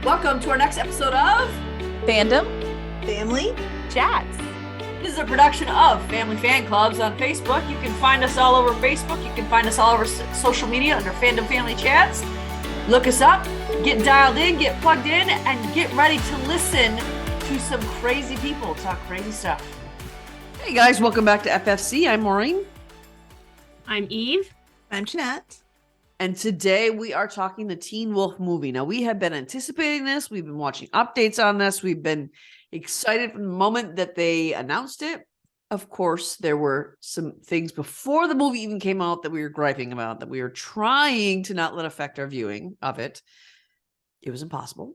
Welcome to our next episode of Fandom Family Chats. This is a production of Family Fan Clubs on Facebook. You can find us all over Facebook. You can find us all over social media under Fandom Family Chats. Look us up, get dialed in, get plugged in, and get ready to listen to some crazy people talk crazy stuff. Hey guys, welcome back to FFC. I'm Maureen. I'm Eve. I'm Jeanette. And today we are talking the Teen Wolf movie. Now, we have been anticipating this. We've been watching updates on this. We've been excited from the moment that they announced it. Of course, there were some things before the movie even came out that we were griping about, that we were trying to not let affect our viewing of it. It was impossible.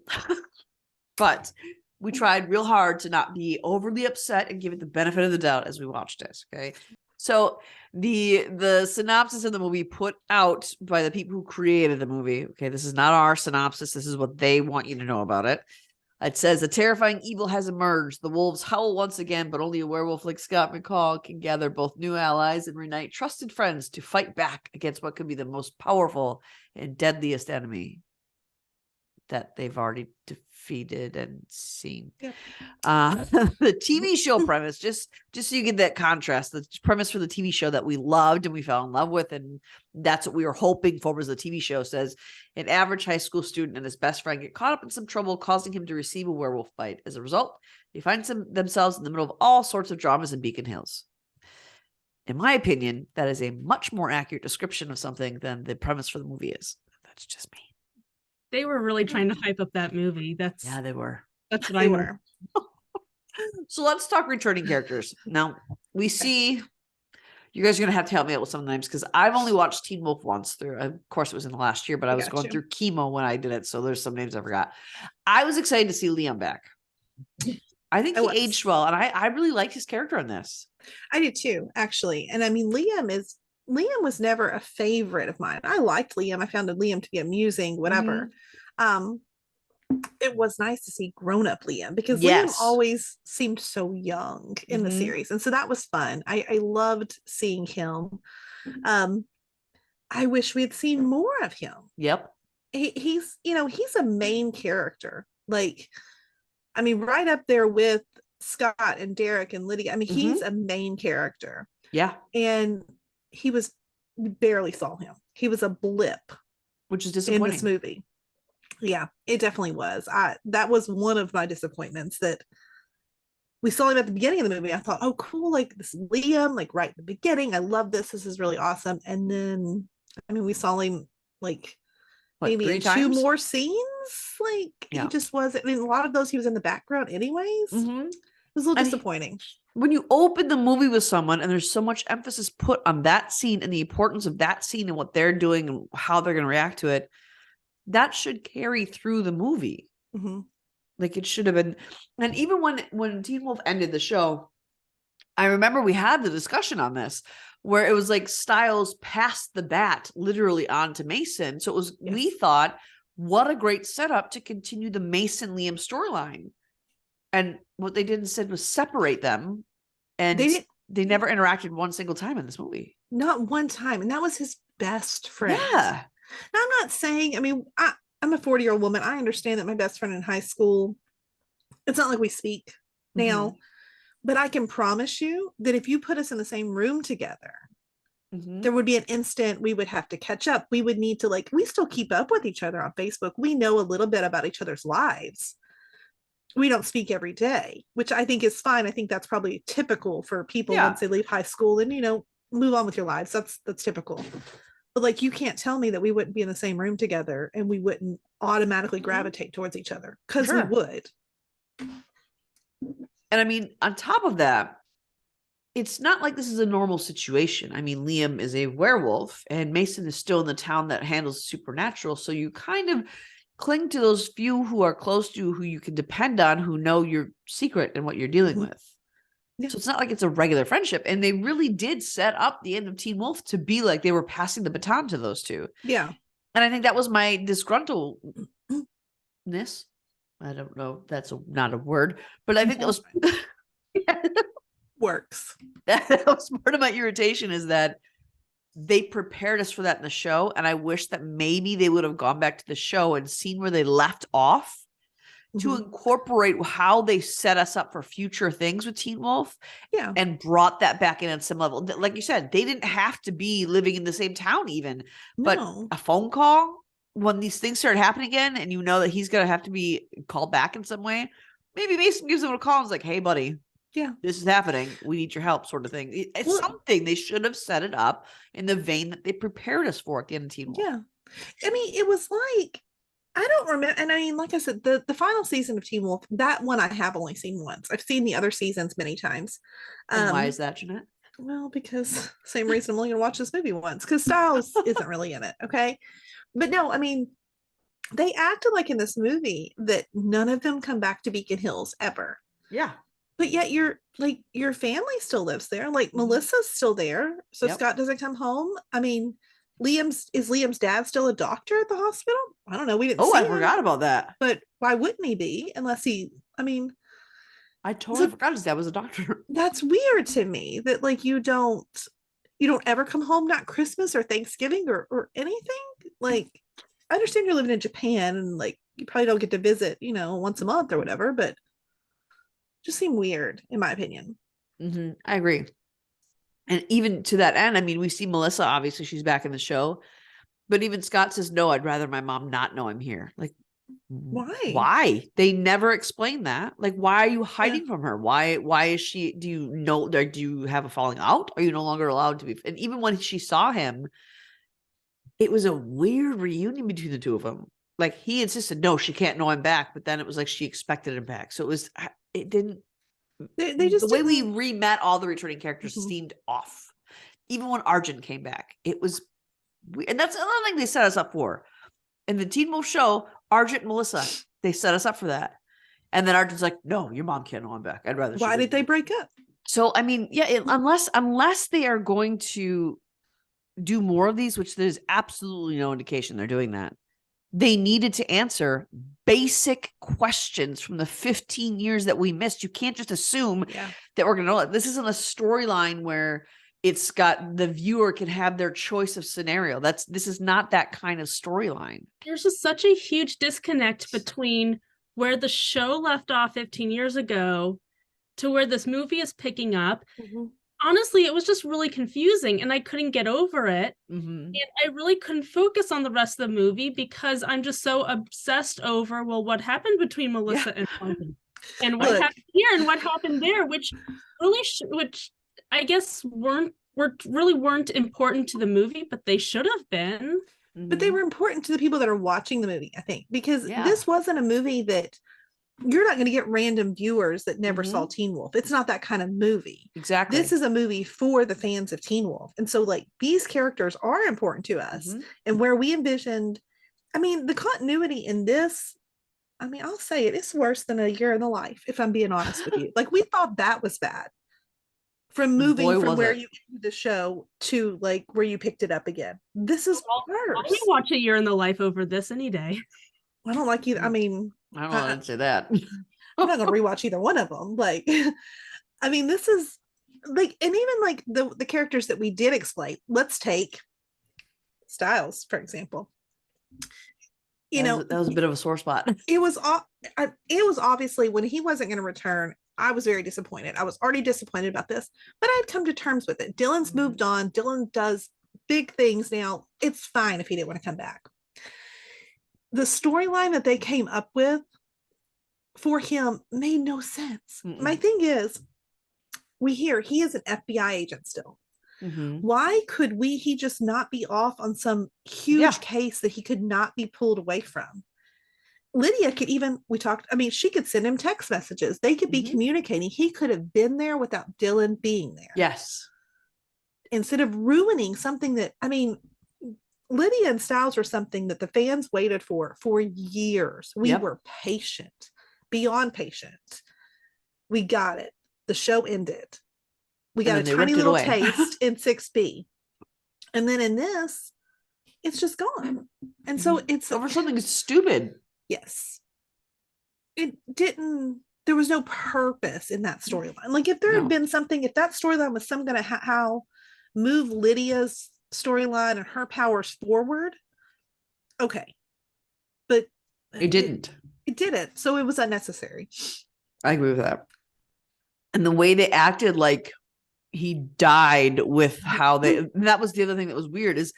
But we tried real hard to not be overly upset and give it the benefit of the doubt as we watched it. Okay. So the synopsis of the movie put out by the people who created the movie. Okay, this is not our synopsis. This is what they want you to know about it. It says a terrifying evil has emerged. The wolves howl once again, but only a werewolf like Scott McCall can gather both new allies and reunite trusted friends to fight back against what could be the most powerful and deadliest enemy that they've already defeated and seen. Yep. The TV show premise, just so you get that contrast, the premise for the TV show that we loved and we fell in love with, and that's what we were hoping for, was the TV show says an average high school student and his best friend get caught up in some trouble, causing him to receive a werewolf bite. As a result, they find themselves in the middle of all sorts of dramas in Beacon Hills. In my opinion, that is a much more accurate description of something than the premise for the movie is. That's just me. They were really trying to hype up that movie. Yeah, they were. That's what They I were. So let's talk returning characters. Now, we see, you guys are going to have to help me out with some of the names because I've only watched Teen Wolf once through. Of course, it was in the last year, but I was going through chemo when I did it. So there's some names I forgot. I was excited to see Liam back. I think he aged well, and I really liked his character in this. I do too, actually. And I mean, Liam was never a favorite of mine. I liked Liam. I found Liam to be amusing, whatever. It was nice to see grown-up Liam because Liam always seemed so young in the series. And so that was fun. I loved seeing him. I wish we had seen more of him. Yep. He's a main character. Like, I mean, right up there with Scott and Derek and Lydia. I mean, he's a main character. Yeah. And we barely saw him. He was a blip, which is disappointing in this movie. Yeah, it definitely was. That was one of my disappointments, that we saw him at the beginning of the movie. I thought, oh, cool, like this Liam, like right at the beginning. I love this. This is really awesome. And then, I mean, we saw him like maybe in 2 more scenes. Like he just wasn't. I mean, a lot of those he was in the background, anyways. It was a little disappointing. When you open the movie with someone and there's so much emphasis put on that scene and the importance of that scene and what they're doing and how they're going to react to it, that should carry through the movie. Like it should have been. And even when Teen Wolf ended the show, I remember we had the discussion on this where it was like Styles passed the bat literally on to Mason. So it was, we thought, what a great setup to continue the Mason Liam storyline. And what they did instead was separate them. And they never interacted one single time in this movie. Not one time. And that was his best friend. Yeah. Now, I'm not saying, I mean, I'm a 40-year-old woman. I understand that my best friend in high school, it's not like we speak now, but I can promise you that if you put us in the same room together, there would be an instant we would have to catch up. We would need to, we still keep up with each other on Facebook. We know a little bit about each other's lives. We don't speak every day, which I think is fine. I think that's probably typical for people once they leave high school and, move on with your lives. That's typical. But you can't tell me that we wouldn't be in the same room together and we wouldn't automatically gravitate towards each other, because we would. And I mean, on top of that, it's not like this is a normal situation. I mean, Liam is a werewolf and Mason is still in the town that handles supernatural. So you kind of cling to those few who are close to you, who you can depend on, who know your secret and what you're dealing with. So it's not like it's a regular friendship. And they really did set up the end of Teen Wolf to be like they were passing the baton to those two. Yeah. And I think that was my disgruntledness. I don't know. That's not a word, but I think that was works. That was part of my irritation, is that they prepared us for that in the show. And I wish that maybe they would have gone back to the show and seen where they left off to incorporate how they set us up for future things with Teen Wolf. Yeah. And brought that back in at some level. Like you said, they didn't have to be living in the same town even, but No. a phone call when these things start happening again, and you know that he's going to have to be called back in some way. Maybe Mason gives him a call and is like, hey, buddy, Yeah. this is happening. We need your help, sort of thing. It's something they should have set it up in the vein that they prepared us for at the end of Teen Wolf. Yeah. I mean, it was like, I don't remember. And I mean, like I said, the final season of Teen Wolf, that one I have only seen once. I've seen the other seasons many times. And why is that, Jeanette? Well, because same reason I'm only going to watch this movie once, because Styles isn't really in it. Okay. But no, I mean, they acted like in this movie that none of them come back to Beacon Hills ever. Yeah. But yet your family still lives there. Like Melissa's still there. So Scott doesn't come home. I mean, Liam's dad still a doctor at the hospital? I don't know. We didn't see I him, forgot about that. But why wouldn't he be? Unless I totally forgot his dad was a doctor. That's weird to me that like you don't ever come home, not Christmas or Thanksgiving or anything. Like, I understand you're living in Japan and like you probably don't get to visit, once a month or whatever, but just seem weird in my opinion. I agree. And even to that end, I mean, we see Melissa, obviously she's back in the show, but even Scott says, no, I'd rather my mom not know I'm here. Like, why? They never explain that. Like, why are you hiding from her? Why is she, do you have a falling out? Are you no longer allowed to be? And even when she saw him, it was a weird reunion between the two of them. Like, he insisted, no, she can't know I'm back. But then it was like she expected him back. So it didn't. They just the way we re-met all the returning characters seemed off. Even when Arjun came back, it was, and that's another thing they set us up for. In the Teen Wolf show, Arjun and Melissa, they set us up for that. And then Arjun's like, no, your mom can't know I'm back. I'd rather. Why did they break up? So, I mean, yeah, unless they are going to do more of these, which there's absolutely no indication they're doing that. They needed to answer basic questions from the 15 years that we missed. You can't just assume that we're going to know it. This isn't a storyline where it's got the viewer can have their choice of scenario. This is not that kind of storyline. There's just such a huge disconnect between where the show left off 15 years ago to where this movie is picking up. Honestly, it was just really confusing and I couldn't get over it. And I really couldn't focus on the rest of the movie because I'm just so obsessed over, well, what happened between Melissa and Duncan? And what happened here and what happened there, which I guess really weren't important to the movie, but they should have been. But they were important to the people that are watching the movie, I think, because this wasn't a movie that you're not going to get random viewers that never saw Teen Wolf. It's not that kind of movie. Exactly. This is a movie for the fans of Teen Wolf. And so like these characters are important to us. And where we envisioned, I mean, the continuity in this, I mean, I'll say it's worse than A Year in the Life, if I'm being honest with you. Like we thought that was bad. From moving from where you ended the show to like where you picked it up again. This is worse. I would watch A Year in the Life over this any day. I don't like either. I mean, I don't want to say that. I'm not gonna rewatch either one of them. Like, I mean, this is like, and even like the characters that we did explain. Let's take Styles, for example. That was a bit of a sore spot. It was obviously when he wasn't going to return. I was very disappointed. I was already disappointed about this, but I'd come to terms with it. Dylan's moved on. Dylan does big things now. It's fine if he didn't want to come back. The storyline that they came up with for him made no sense. My thing is, we hear he is an FBI agent still. Why could he just not be off on some huge case that he could not be pulled away from? Lydia could even, she could send him text messages. They could be communicating. He could have been there without Dylan being there. Yes. Instead of ruining something that, I mean, Lydia and Styles were something that the fans waited for years. We were patient, beyond patient. We got it. The show ended. We got a tiny little taste in 6B. And then in this, it's just gone. And so it's over something stupid. Yes. There was no purpose in that storyline. Like if there had been something, if that storyline was some gonna how move Lydia's storyline and her powers forward, okay. But it didn't. It didn't. So it was unnecessary. I agree with that. And the way they acted like he died with how that was the other thing that was weird is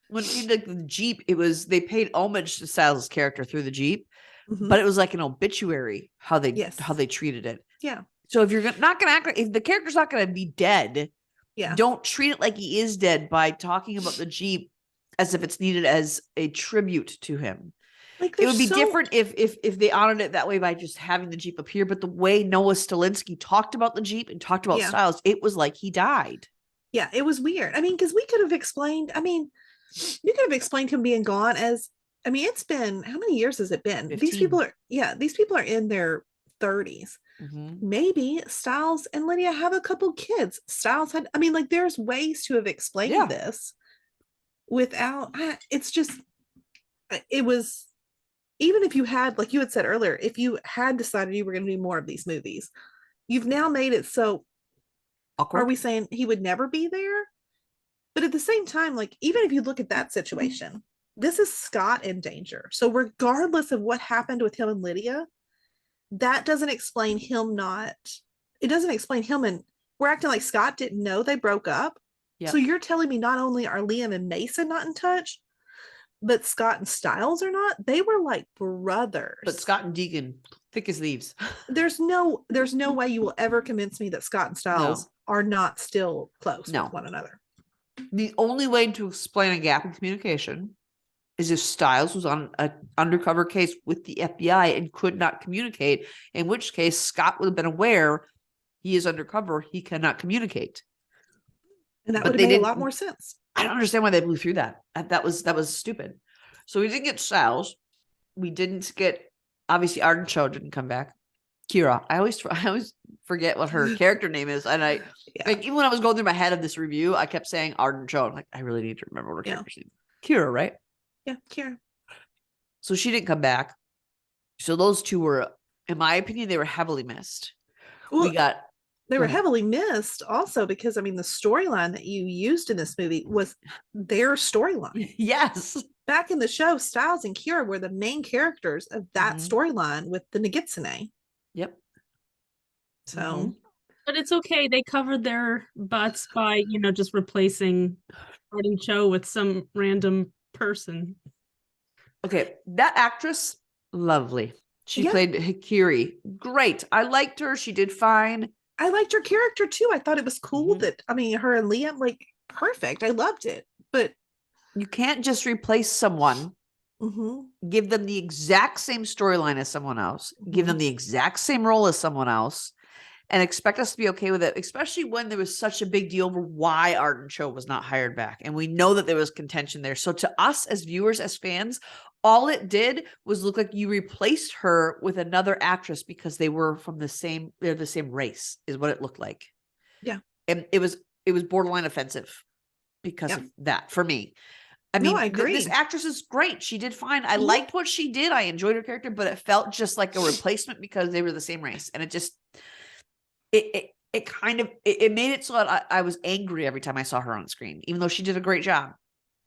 when he did the Jeep, they paid homage to Styles' character through the Jeep, but it was like an obituary how they treated it. Yeah. So if you're not going to act like, if the character's not going to be dead, don't treat it like he is dead by talking about the Jeep as if it's needed as a tribute to him. Like it would be different if they honored it that way by just having the Jeep appear. But the way Noah Stalinsky talked about the Jeep and talked about Styles, it was like he died. Yeah, it was weird. I mean, because we could have explained, you could have explained him being gone as, it's been, how many years has it been? 15. These people are in their 30s. Maybe Styles and Lydia have a couple kids. Styles had, there's ways to have explained this without, it was, even if you had, like you had said earlier, if you had decided you were going to do more of these movies, you've now made it so awkward. Are we saying he would never be there? But at the same time, like, even if you look at that situation, this is Scott in danger. So regardless of what happened with him and Lydia, that doesn't explain him and we're acting like Scott didn't know they broke up. Yep. So you're telling me not only are Liam and Mason not in touch, but Scott and Styles are not? They were like brothers. But Scott and Deegan, thick as thieves. There's no way you will ever convince me that Scott and Styles are not still close with one another. The only way to explain a gap in communication is if Styles was on an undercover case with the FBI and could not communicate, in which case Scott would have been aware he is undercover, he cannot communicate. And that would have made a lot more sense. I don't understand why they blew through that. That was stupid. So we didn't get Styles. We didn't get, obviously Arden Cho didn't come back. Kira. I always forget what her character name is. And like, even when I was going through my head of this review, I kept saying Arden Cho. I'm like, I really need to remember what her character's name is. Kira, right? Yeah, Kira. So she didn't come back. So those two were, in my opinion, they were heavily missed. Well, they were heavily missed also because, the storyline that you used in this movie was their storyline. Yes. Back in the show, Styles and Kira were the main characters of that storyline with the Nagitsune. Yep. So. But it's okay. They covered their butts by, just replacing Arden Cho with some random person. Okay. That actress, lovely. She played Hikiri. Great. I liked her. She did fine. I liked her character too. I thought it was cool that, her and Liam, like, perfect. I loved it. But you can't just replace someone, give them the exact same storyline as someone else, give them the exact same role as someone else, and expect us to be okay with it, especially when there was such a big deal over why Arden Cho was not hired back. And we know that there was contention there. So to us as viewers, as fans, all it did was look like you replaced her with another actress because they were they're the same race, is what it looked like. Yeah. And it was borderline offensive because of that for me. I agree. This actress is great. She did fine. I liked what she did. I enjoyed her character, but it felt just like a replacement because they were the same race. And it just, it made it so that I was angry every time I saw her on screen, even though she did a great job.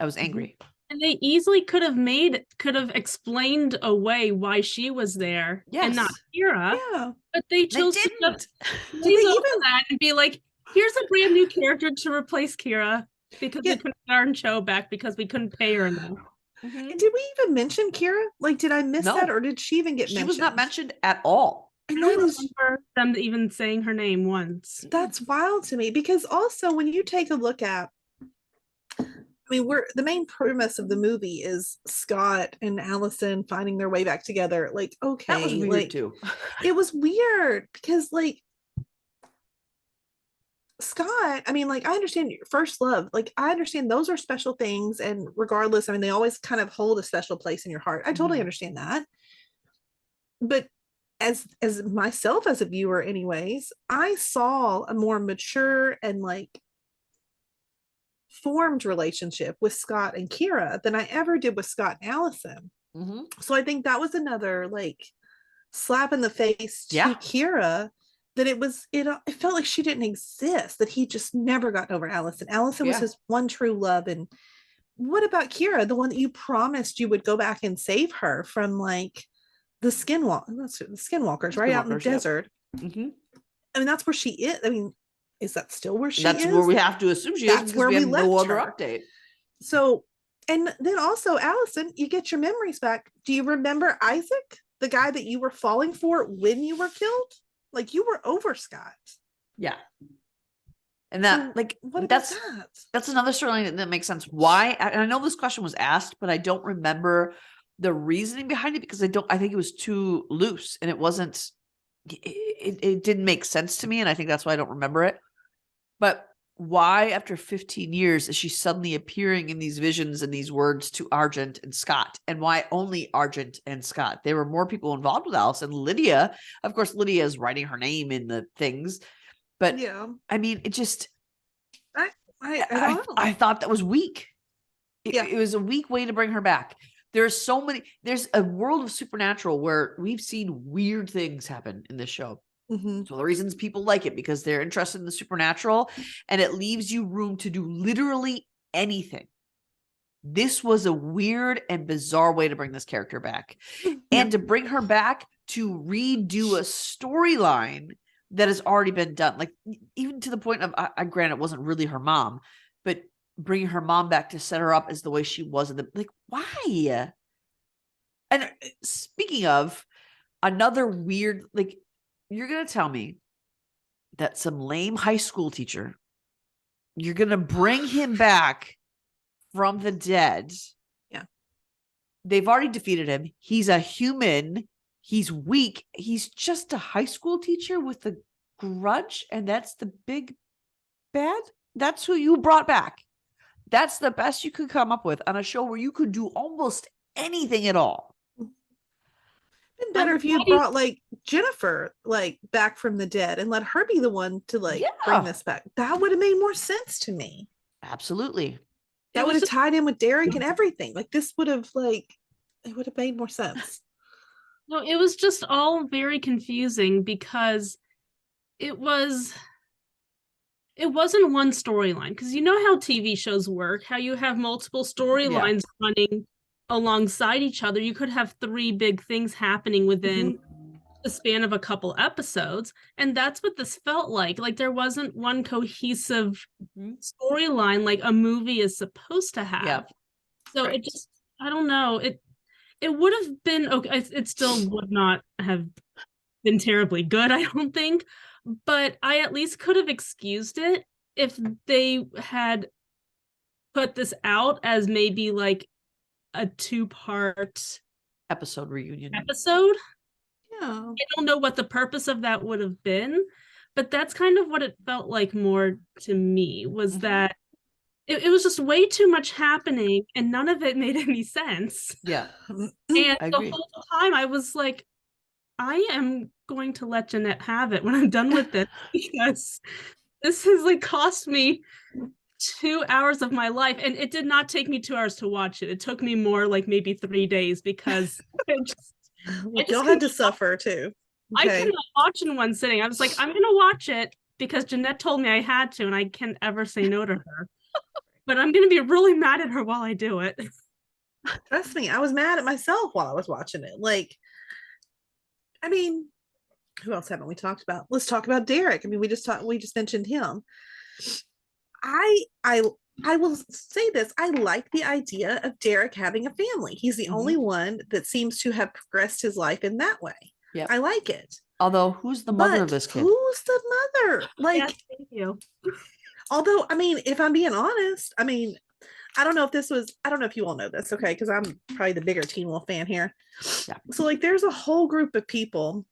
I was angry. And they easily could have explained away why she was there and not Kira. Yeah. But they chose to just leave over that and be like, here's a brand new character to replace Kira because we couldn't get Arden Cho back because we couldn't pay her enough. And did we even mention Kira? Like, did I miss that, or did she even get mentioned? She was not mentioned at all. I don't remember them even saying her name once. That's wild to me because also when you take a look at, the main premise of the movie is Scott and Allison finding their way back together. Like, okay, that was weird too. It was weird because, like, Scott, I understand your first love. Like, I understand those are special things, and regardless, they always kind of hold a special place in your heart. I totally understand that. But as myself as a viewer, anyways, I saw a more mature and like formed relationship with Scott and Kira than I ever did with Scott and Allison. So I think that was another like slap in the face to Kira, that it felt like she didn't exist, that he just never got over Allison. Allison was his one true love. And what about Kira, the one that you promised you would go back and save her from like the skinwalkers right out in the Skinwalkers, yep. desert. Mhm. I mean, that's where she is. I mean, is that still where she That's is? where we have to assume she is That's because where we we have no left other her. update. So, and then also, Allison, you get your memories back. Do you remember Isaac, the guy that you were falling for when you were killed? Like, you were over Scott. Yeah. And that, So like, what about that's that? that's another storyline that makes sense. Why? And I know this question was asked, but I don't remember the reasoning behind it because I think it was too loose and it wasn't, it didn't make sense to me. And I think that's why I don't remember it. But why, after 15 years, is she suddenly appearing in these visions and these words to Argent and Scott? And why only Argent and Scott? There were more people involved with Allison. Lydia, of course, Lydia is writing her name in the things. But Yeah, I mean, it just, I don't know. I thought that was weak. Yeah. It was a weak way to bring her back. There's a world of supernatural where we've seen weird things happen in this show. Mhm. So the reasons people like it because they're interested in the supernatural and it leaves you room to do literally anything. This was a weird and bizarre way to bring this character back and to bring her back to redo a storyline that has already been done. Like even to the point of, I granted it wasn't really her mom, but bringing her mom back to set her up as the way she was in the, like, why? And speaking of another weird, like, you're going to tell me that some lame high school teacher, you're going to bring him back from the dead. Yeah. They've already defeated him. He's a human. He's weak. He's just a high school teacher with a grudge. And that's the big bad. That's who you brought back. That's the best you could come up with on a show where you could do almost anything at all. Been better if you brought like Jennifer like back from the dead and let her be the one to like bring this back. That would have made more sense to me. Absolutely. That would have tied in with Derek and everything. Like this would have like it would have made more sense. No, it was just all very confusing because it wasn't one storyline. Because you know how TV shows work, how you have multiple storylines running alongside each other. You could have 3 big things happening within the span of a couple episodes, and that's what this felt like. Like there wasn't one cohesive storyline like a movie is supposed to have. So it just, I don't know, it would have been okay. It still would not have been terribly good, I don't think, but I at least could have excused it if they had put this out as maybe like a 2-part episode reunion. Yeah. I don't know what the purpose of that would have been, but that's kind of what it felt like more to me, was that it was just way too much happening and none of it made any sense. Yeah. And the whole time I was like, I am going to let Jeanette have it when I'm done with this because this has like cost me 2 hours of my life, and it did not take me 2 hours to watch it. It took me more like maybe 3 days because y'all had to suffer too. Okay. I cannot watch in one sitting. I was like, I'm gonna watch it because Jeanette told me I had to, and I can't ever say no to her. But I'm gonna be really mad at her while I do it. Trust me, I was mad at myself while I was watching it. Like, I mean, who else haven't we talked about? Let's talk about Derek. I mean, we just mentioned him. I will say this. I like the idea of Derek having a family. He's the only one that seems to have progressed his life in that way. Yeah, I like it. Although, who's the mother of this kid? Who's the mother? Like, yes, thank you. Although, I mean, if I'm being honest, I mean, I don't know if you all know this, okay? Because I'm probably the bigger Teen Wolf fan here. Yeah. So, like, there's a whole group of people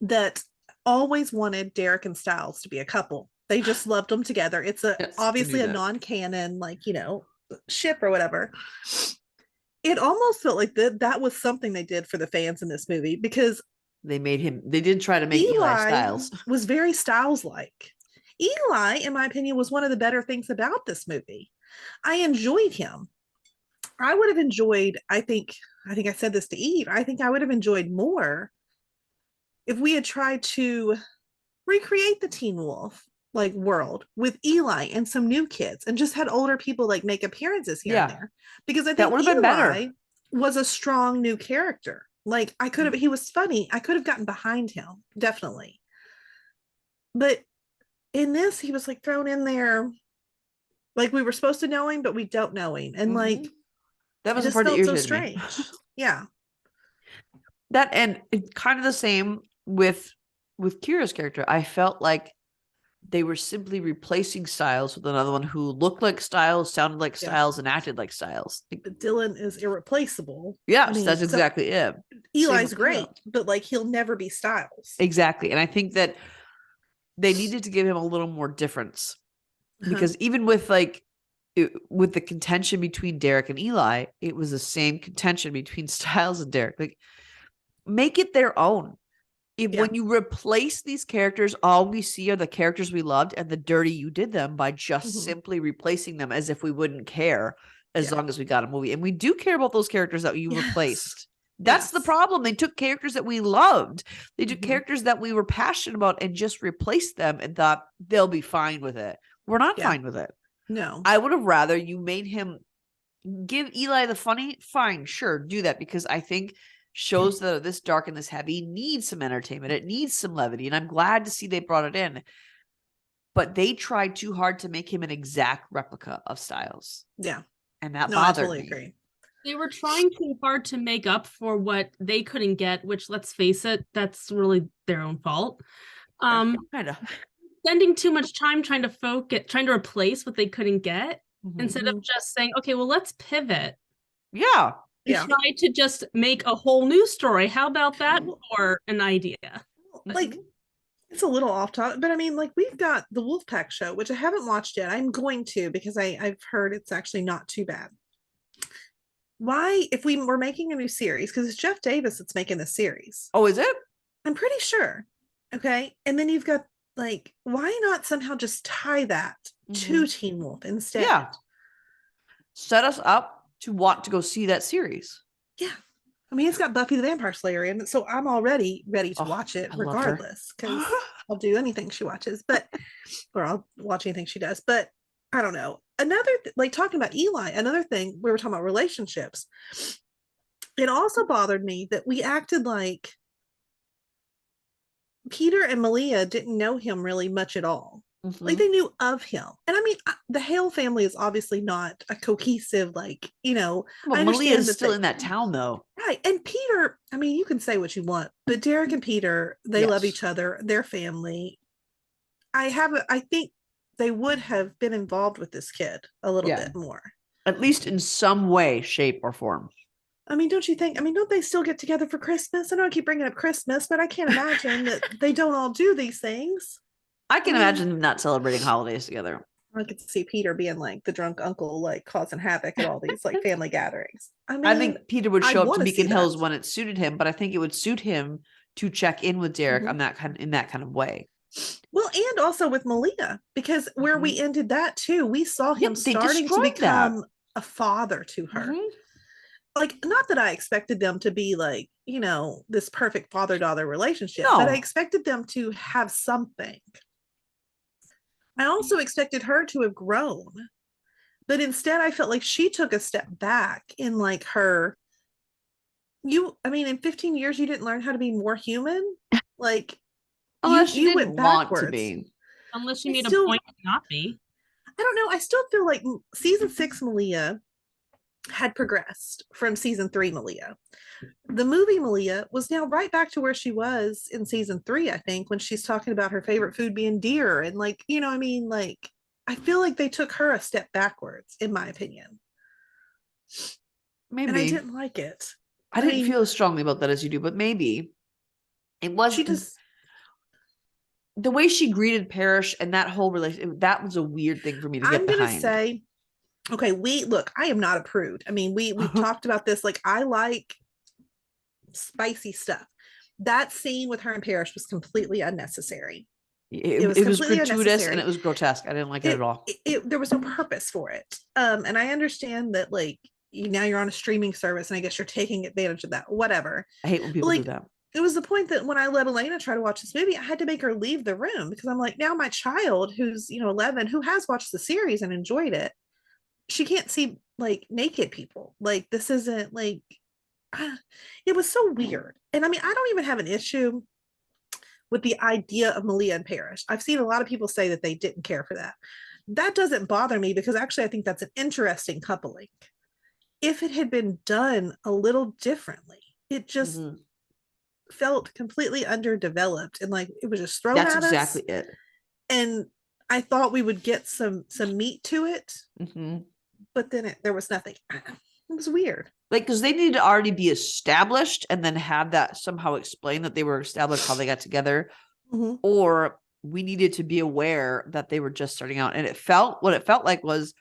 that always wanted Derek and Styles to be a couple. They just loved them together. It's obviously a non-canon, like, ship or whatever. It almost felt like that was something they did for the fans in this movie because they did try to make Eli Styles. Was very Styles-like. Eli, in my opinion, was one of the better things about this movie. I enjoyed him. I would have enjoyed, I think I said this to Eve, I think I would have enjoyed more if we had tried to recreate the Teen Wolf like world with Eli and some new kids and just had older people like make appearances here and there. Because I think Eli was a strong new character. Like I could have, he was funny. I could have gotten behind him, definitely. But in this, he was like thrown in there, like we were supposed to know him, but we don't know him. And like that it was the just part that felt so irritated me. strange. Yeah. That, and it's kind of the same with Kira's character. I felt like they were simply replacing Styles with another one who looked like Styles, sounded like Yeah. Styles, and acted like Styles. But Dylan is irreplaceable. Yes, I mean, that's exactly it. Eli's with great, Kira. but like he'll never be Styles. Exactly. And I think that they needed to give him a little more difference Uh-huh. because even with like with the contention between Derek and Eli, it was the same contention between Styles and Derek. Like, make it their own. When you replace these characters, all we see are the characters we loved and the dirty you did them by just simply replacing them as if we wouldn't care as long as we got a movie. And we do care about those characters that you replaced. That's the problem. They took characters that we loved. They took characters that we were passionate about and just replaced them and thought they'll be fine with it. We're not fine with it. No. I would have rather you made him give Eli the funny. Fine, sure, do that, because I think shows that are this dark and this heavy need some entertainment. It needs some levity. And I'm glad to see they brought it in. But they tried too hard to make him an exact replica of Styles. Yeah. And that I bothered totally me. agree. They were trying too hard to make up for what they couldn't get, which, let's face it, that's really their own fault. Kind of. Spending too much time trying to replace what they couldn't get instead of just saying, okay, well, let's pivot. Yeah. Try to just make a whole new story. How about that for an idea? Like, it's a little off topic, but I mean, like, we've got the Wolfpack show, which I haven't watched yet. I'm going to, because I've heard it's actually not too bad. Why, if we were making a new series, because it's Jeff Davis that's making the series. Oh, is it? I'm pretty sure. Okay. And then you've got, like, why not somehow just tie that to Teen Wolf instead? Yeah. Set us up to want to go see that series. Yeah. I mean, it's got Buffy the Vampire Slayer in it, so I'm already ready to watch it regardless, because I'll do anything she watches, or I'll watch anything she does. But I don't know. Like talking about Eli, another thing, we were talking about relationships. It also bothered me that we acted like Peter and Malia didn't know him really much at all. Like they knew of him. And I mean, the Hale family is obviously not a cohesive, like, Well, I Malia is still in that town though. Right. And Peter, I mean, you can say what you want, but Derek and Peter, they love each other, their family. I think they would have been involved with this kid a little bit more. At least in some way, shape, or form. I mean, don't you think? I mean, don't they still get together for Christmas? I know I keep bringing up Christmas, but I can't imagine that they don't all do these things. I can imagine them not celebrating holidays together. I could see Peter being like the drunk uncle, like causing havoc at all these like family gatherings. I mean, I think Peter would show up to Beacon Hills that. when it suited him, but I think it would suit him to check in with Derek on in that kind of way. Well, and also with Malia, because where we ended that too, we saw him starting to become a father to her. Like, not that I expected them to be like, this perfect father-daughter relationship, but I expected them to have something. I also expected her to have grown, but instead I felt like she took a step back in like her, in 15 years, you didn't learn how to be more human. Like, unless you went backwards. Want to be. Unless you made a point to not be. I don't know. I still feel like season 6 Malia had progressed from season 3 Malia. The movie Malia was now right back to where she was in season 3, I think, when she's talking about her favorite food being deer. And like, like, I feel like they took her a step backwards, in my opinion. Maybe. And I didn't like it. I didn't feel as strongly about that as you do, but maybe it was. She just. The way she greeted Parrish and that whole relationship, that was a weird thing for me to get behind. I'm going to say, okay, I am not a prude. I mean, we've talked about this. Like, I like spicy stuff. That scene with her and Parrish was completely unnecessary. It was gratuitous and it was grotesque. I didn't like it at all. There was no purpose for it. And I understand that, like, now you're on a streaming service and I guess you're taking advantage of that. Whatever. I hate when people do that. It was the point that when I let Elena try to watch this movie, I had to make her leave the room because I'm like, now my child who's, 11, who has watched the series and enjoyed it, she can't see like naked people. Like, this isn't like, it was so weird. And I mean, I don't even have an issue with the idea of Malia and Parrish. I've seen a lot of people say that they didn't care for that. That doesn't bother me because actually I think that's an interesting coupling. If it had been done a little differently, it just felt completely underdeveloped and like it was just thrown That's at us. exactly it. And I thought we would get some meat to it, but then there was nothing. It was weird. Like, because they needed to already be established and then have that somehow explain that they were established, how they got together, or we needed to be aware that they were just starting out. And what it felt like was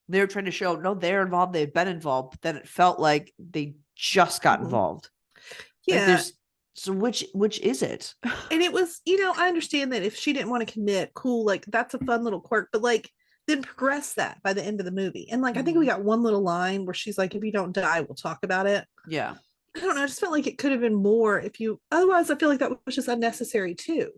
they were trying to show, no, they're involved, they've been involved, but then it felt like they just got involved. Yeah. Like so which is it? And it was, I understand that if she didn't want to commit, cool, like that's a fun little quirk, but like then progress that by the end of the movie. And like I think we got one little line where she's like, if you don't die, we'll talk about it. Yeah. I don't know. I just felt like it could have been more otherwise I feel like that was just unnecessary too.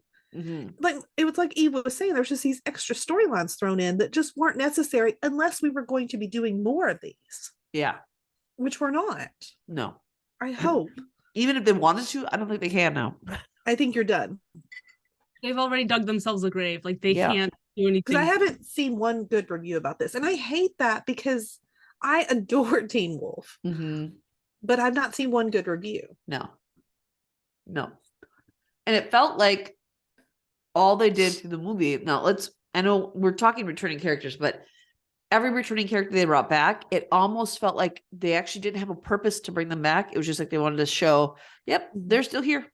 Like it was like Eve was saying, there's just these extra storylines thrown in that just weren't necessary unless we were going to be doing more of these. Yeah. Which we're not. No. I hope. Even if they wanted to, I don't think they can now. I think you're done. They've already dug themselves a grave. Like they can't do anything. Because I haven't seen one good review about this. And I hate that because I adore Teen Wolf. But I've not seen one good review. No. And it felt like all they did through the movie. Now I know we're talking returning characters, but every returning character they brought back, it almost felt like they actually didn't have a purpose to bring them back. It was just like they wanted to show, yep, they're still here.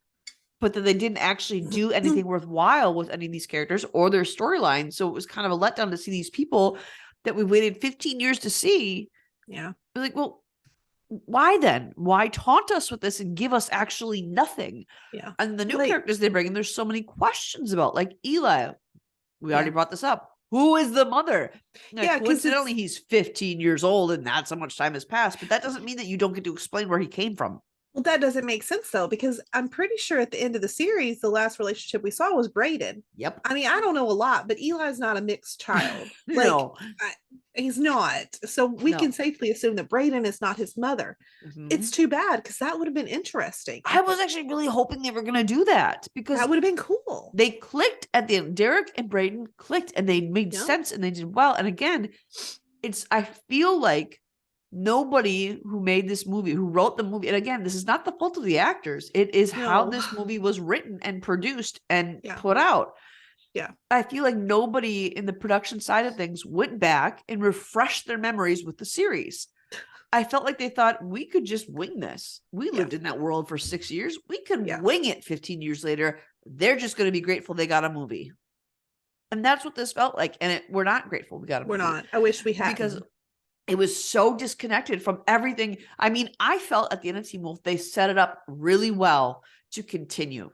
But that they didn't actually do anything worthwhile with any of these characters or their storyline. So it was kind of a letdown to see these people that we waited 15 years to see. Yeah. Like, well, why then? Why taunt us with this and give us actually nothing? Yeah. And the new characters they bring in, there's so many questions about, like Eli. We already brought this up. Who is the mother? Now, coincidentally, he's 15 years old and not so much time has passed, but that doesn't mean that you don't get to explain where he came from. Well, that doesn't make sense though, because I'm pretty sure at the end of the series, the last relationship we saw was Brayden. Yep. I mean, I don't know a lot, but Eli's not a mixed child. No. He's not. So we can safely assume that Brayden is not his mother. It's too bad because that would have been interesting. I was actually really hoping they were going to do that because that would have been cool. They clicked at the end. Derek and Brayden clicked and they made sense and they did well. And again, I feel like nobody who made this movie, who wrote the movie, and again, this is not the fault of the actors. It is how this movie was written and produced and put out. Yeah. I feel like nobody in the production side of things went back and refreshed their memories with the series. I felt like they thought we could just wing this. We lived in that world for 6 years. We could wing it 15 years later. They're just going to be grateful they got a movie. And that's what this felt like. And we're not grateful we got a movie. We're not. I wish we had. Because it was so disconnected from everything. I mean, I felt at the end of Teen Wolf, they set it up really well to continue.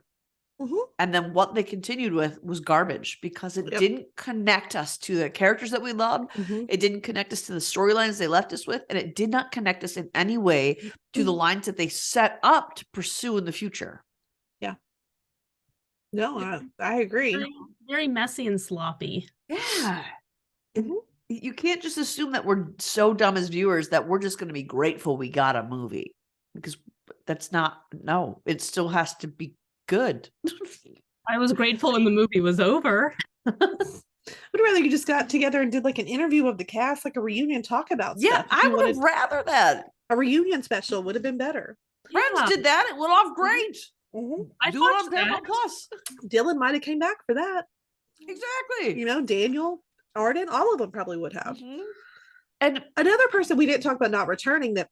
And then what they continued with was garbage because it didn't connect us to the characters that we loved. It didn't connect us to the storylines they left us with. And it did not connect us in any way to the lines that they set up to pursue in the future. Yeah. No, I agree. Very, very messy and sloppy. Yeah. You can't just assume that we're so dumb as viewers that we're just going to be grateful we got a movie because that's not, no, it still has to be good. I was grateful when the movie was over. Would rather you just got together and did like an interview of the cast, like a reunion talk about stuff. I would have rather that. A reunion special would have been better. Friends did that. It went off great. I do it on Paramount Plus. Dylan might have came back for that. Exactly. Daniel, Arden, all of them probably would have. And another person we didn't talk about not returning that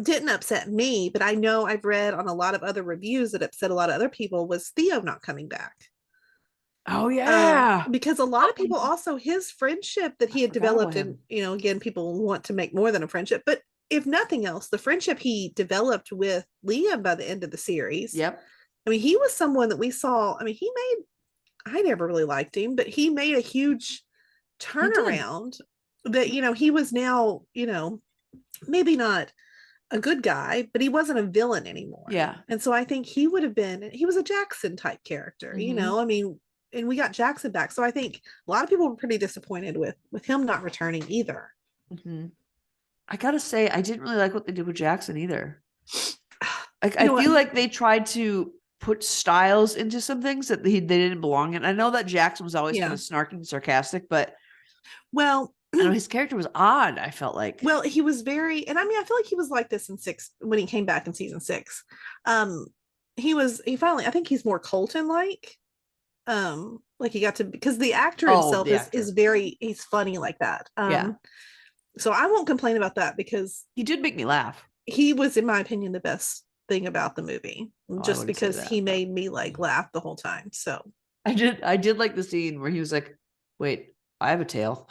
didn't upset me, but I know I've read on a lot of other reviews that upset a lot of other people was Theo not coming back. Oh yeah. Because a lot of people also, his friendship that he had developed, and again, people want to make more than a friendship, but if nothing else, the friendship he developed with Liam by the end of the series. Yep. I mean, he was someone that we saw. I mean, I never really liked him, but he made a huge turnaround that, he was now, maybe not a good guy, but he wasn't a villain anymore. Yeah. And so I think he was a Jackson type character, I mean, and we got Jackson back. So I think a lot of people were pretty disappointed with him not returning either. I gotta say, I didn't really like what they did with Jackson either. Like, You know I feel what? like they tried to put styles into some things that they didn't belong in. I know that Jackson was always kind Yeah. of snarky and sarcastic, but Well, I know his character was odd, I felt like. well, he was very, and I mean, I feel like he was like this in 6 when he came back in season 6. Um, he finally, I think he's more Colton like he got to, because the actor himself the is actor. very, he's funny like that. Yeah. So I won't complain about that because He did make me laugh. he was, in my opinion, the best thing about the movie, I just wouldn't say because that, he but- made me like laugh the whole time. So I did like the scene where he was like, wait, I have a tail.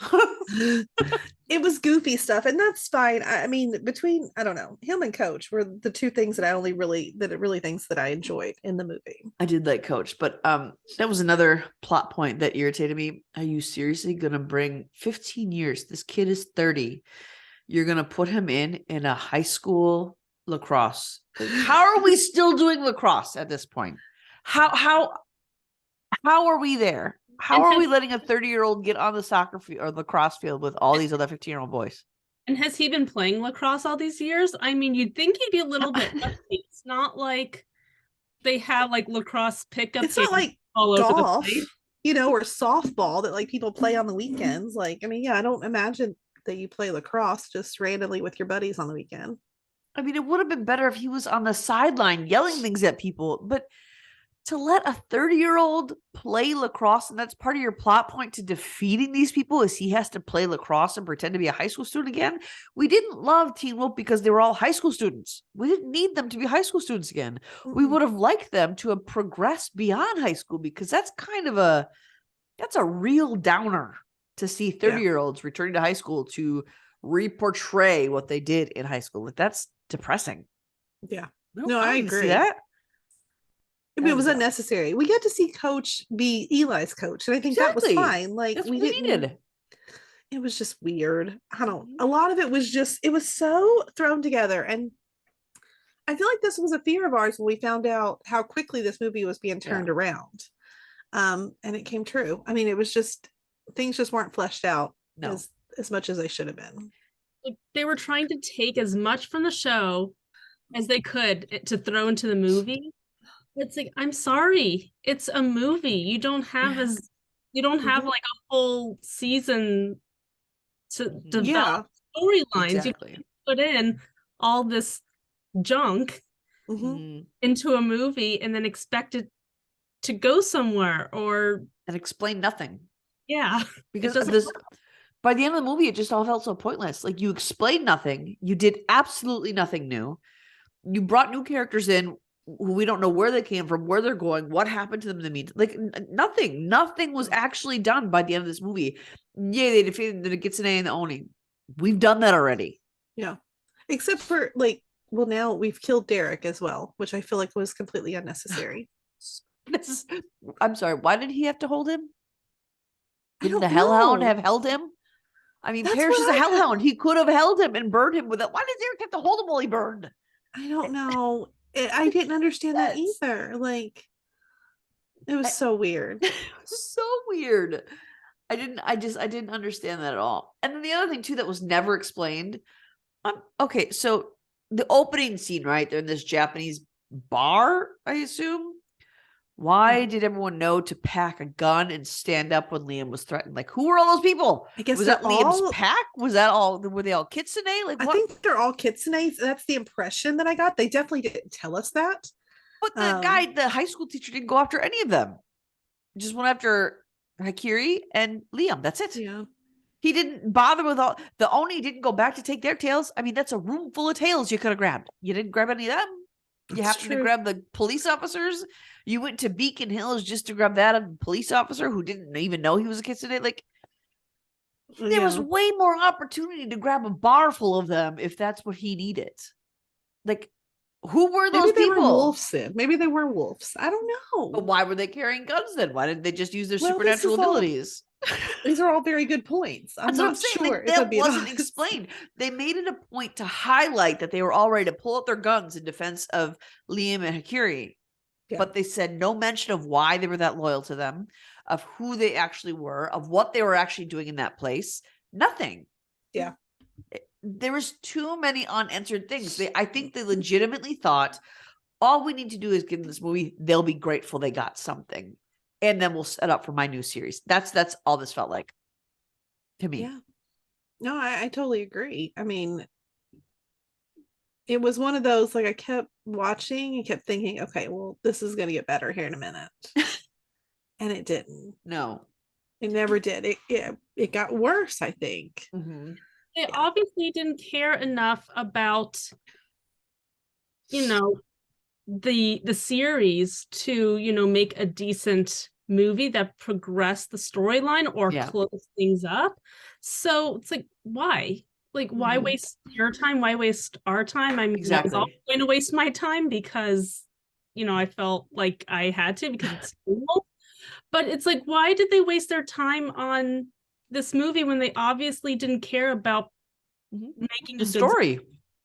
it was goofy stuff, and that's fine. I mean, between, I don't know, him and Coach were the two things that it really things that I enjoyed in the movie. I did like Coach, but that was another plot point that irritated me. Are you seriously gonna bring 15 years? This kid is 30. You're gonna put him in a high school lacrosse. Like, how are we still doing lacrosse at this point? How are we there? How And are has- we letting a 30-year-old get on the soccer field or lacrosse field with all these other 15-year-old boys? And has he been playing lacrosse all these years? I mean, you'd think he'd be a little bit rusty. It's not like they have like lacrosse pickup It's not games like all over the golf, place. or softball that like people play on the weekends. Like, I mean, yeah, I don't imagine that you play lacrosse just randomly with your buddies on the weekend. I mean, it would have been better if he was on the sideline yelling things at people, but to let a 30-year-old play lacrosse, and that's part of your plot point to defeating these people, is he has to play lacrosse and pretend to be a high school student again. We didn't love Teen Wolf because they were all high school students. We didn't need them to be high school students again. We would have liked them to have progressed beyond high school, because that's a real downer to see 30-year-olds returning to high school to reportray what they did in high school. Like, that's depressing. Yeah. We don't- No, I don't need to see agree. that. I mean, it was That was unnecessary. We get to see Coach be Eli's coach, and I think that was Exactly. fine. Like, That's we what we didn't. needed. It was just weird. I don't. A lot of it was just. It was so thrown together, and I feel like this was a fear of ours when we found out how quickly this movie was being turned around. And it came true. I mean, it was just things just weren't fleshed out No. as much as they should have been. Like, they were trying to take as much from the show as they could to throw into the movie. It's like, I'm sorry, it's a movie. You don't have like a whole season to develop storylines. Exactly. You put in all this junk into a movie and then expect it to go somewhere or and explain nothing. Yeah. Because by the end of the movie, it just all felt so pointless. Like, you explained nothing. You did absolutely nothing new. You brought new characters in who we don't know where they came from, where they're going, what happened to them in the meantime. Like, nothing was actually done by the end of this movie. Yeah, they defeated the Gitsune and the Oni. We've done that already. Yeah. Except for, like, well, now we've killed Derek as well, which I feel like was completely unnecessary. I'm sorry, why did he have to hold him? Didn't the don't Hellhound know. have held him? I mean, That's Parrish what is a I thought. Hellhound. He could have held him and burned him with it. Why did Derek have to hold him while he burned? I don't know. I didn't understand that either. Like, it was so weird. So weird. I didn't understand that at all. And then the other thing too that was never explained. Okay, so the opening scene, right? They're in this Japanese bar, I assume. Why did everyone know to pack a gun and stand up when Liam was threatened? Like, who were all those people? I guess Was that they're Liam's all- pack? Was that all? Were they all kitsune? Like, I what? think they're all kitsunes. That's the impression that I got. They definitely didn't tell us that. But the high school teacher didn't go after any of them. Just went after Hakiri and Liam. That's it. Yeah. He didn't bother with all the Oni didn't go back to take their tails. I mean, that's a room full of tails you could have grabbed. You didn't grab any of them. You That's happened to true. grab the police officers. You went to Beacon Hills just to grab that police officer who didn't even know he was a kitsune. Like, there was way more opportunity to grab a bar full of them if that's what he needed. Like, who were those Maybe they people? were wolves then. Maybe they were wolves. I don't know. But why were they carrying guns then? Why didn't they just use their Well, this supernatural is all- abilities? These are all very good points. I'm That's what I'm not saying. sure. Like, if I'm that being wasn't honest. explained. They made it a point to highlight that they were all ready to pull out their guns in defense of Liam and Hakiri. Yeah. But they said no mention of why they were that loyal to them, of who they actually were, of what they were actually doing in that place. Nothing. Yeah. There was too many unanswered things. I think they legitimately thought, all we need to do is get in this movie. They'll be grateful they got something. And then we'll set up for my new series. That's all this felt like to me. Yeah. No, I totally agree. I mean, it was one of those, like, I kept watching and kept thinking, okay, well, this is going to get better here in a minute. And it didn't. No. It never did. It got worse, I think. Mm-hmm. They obviously didn't care enough about, you know, the series to, you know, make a decent movie that progressed the storyline or close things up. So it's like, why? Like, why waste your time? Why waste our time? I was also going to waste my time because, you know, I felt like I had to because it's cool. But it's like, why did they waste their time on this movie when they obviously didn't care about making the story?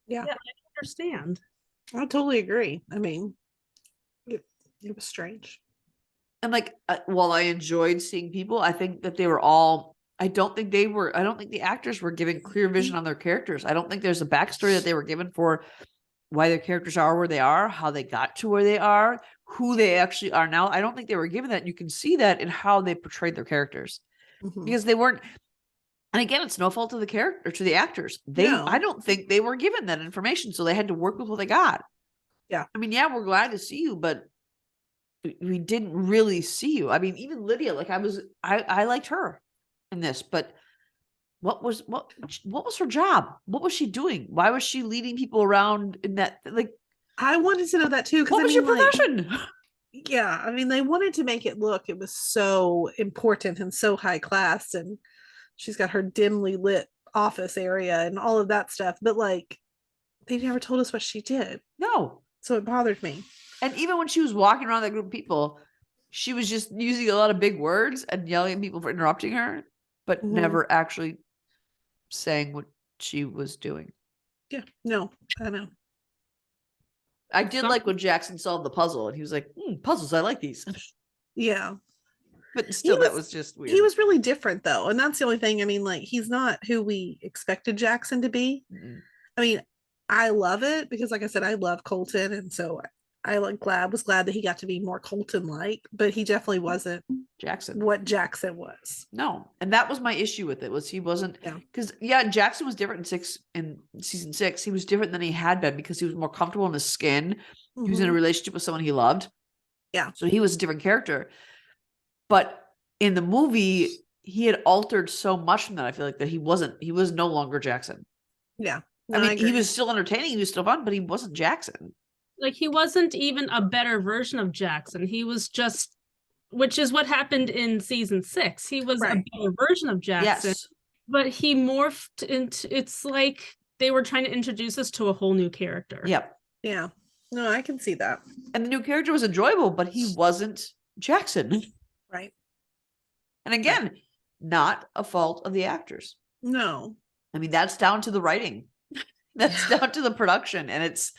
Yeah, I understand. I totally agree. I mean, it was strange. And like, while I enjoyed seeing people, I think that they were all. I don't think the actors were given clear vision on their characters. I don't think there's a backstory that they were given for why their characters are where they are, how they got to where they are, who they actually are now. I don't think they were given that. You can see that in how they portrayed their characters because they weren't. And again, it's no fault of the character to the actors. I don't think they were given that information, so they had to work with what they got. Yeah. I mean, yeah, we're glad to see you, but we didn't really see you. I mean, even Lydia, like I liked her in this, but what was her job? What was she doing? Why was she leading people around in that? Like, I wanted to know that too. What was your profession? Yeah, I mean, they wanted to make it look, it was so important and so high class, and she's got her dimly lit office area and all of that stuff, but like, they never told us what she did. No. So it bothered me. And even when she was walking around that group of people, she was just using a lot of big words and yelling at people for interrupting her, but never actually saying what she was doing. Yeah, no, I know. I did like when Jackson solved the puzzle and he was like, puzzles, I like these. Yeah. But still, that was just weird. He was really different though. And that's the only thing. I mean, like, he's not who we expected Jackson to be. I mean, I love it because, like I said, I love Colton. And so I was glad that he got to be more Colton-like, but he definitely wasn't Jackson. What Jackson was. No. And that was my issue with it, was he wasn't, because Jackson was different in season 6. He was different than he had been because he was more comfortable in his skin. He was in a relationship with someone he loved. Yeah. So he was a different character. But in the movie, he had altered so much from that. I feel like that he was no longer Jackson. Yeah. No, I mean, he was still entertaining. He was still fun, but he wasn't Jackson. Like, he wasn't even a better version of Jackson. He was just, which is what happened in season 6. He was a better version of Jackson, but he morphed into, it's like they were trying to introduce us to a whole new character. Yep. Yeah. No, I can see that. And the new character was enjoyable, but he wasn't Jackson. Right. And again, not a fault of the actors. No. I mean, that's down to the writing. That's down to the production. And it's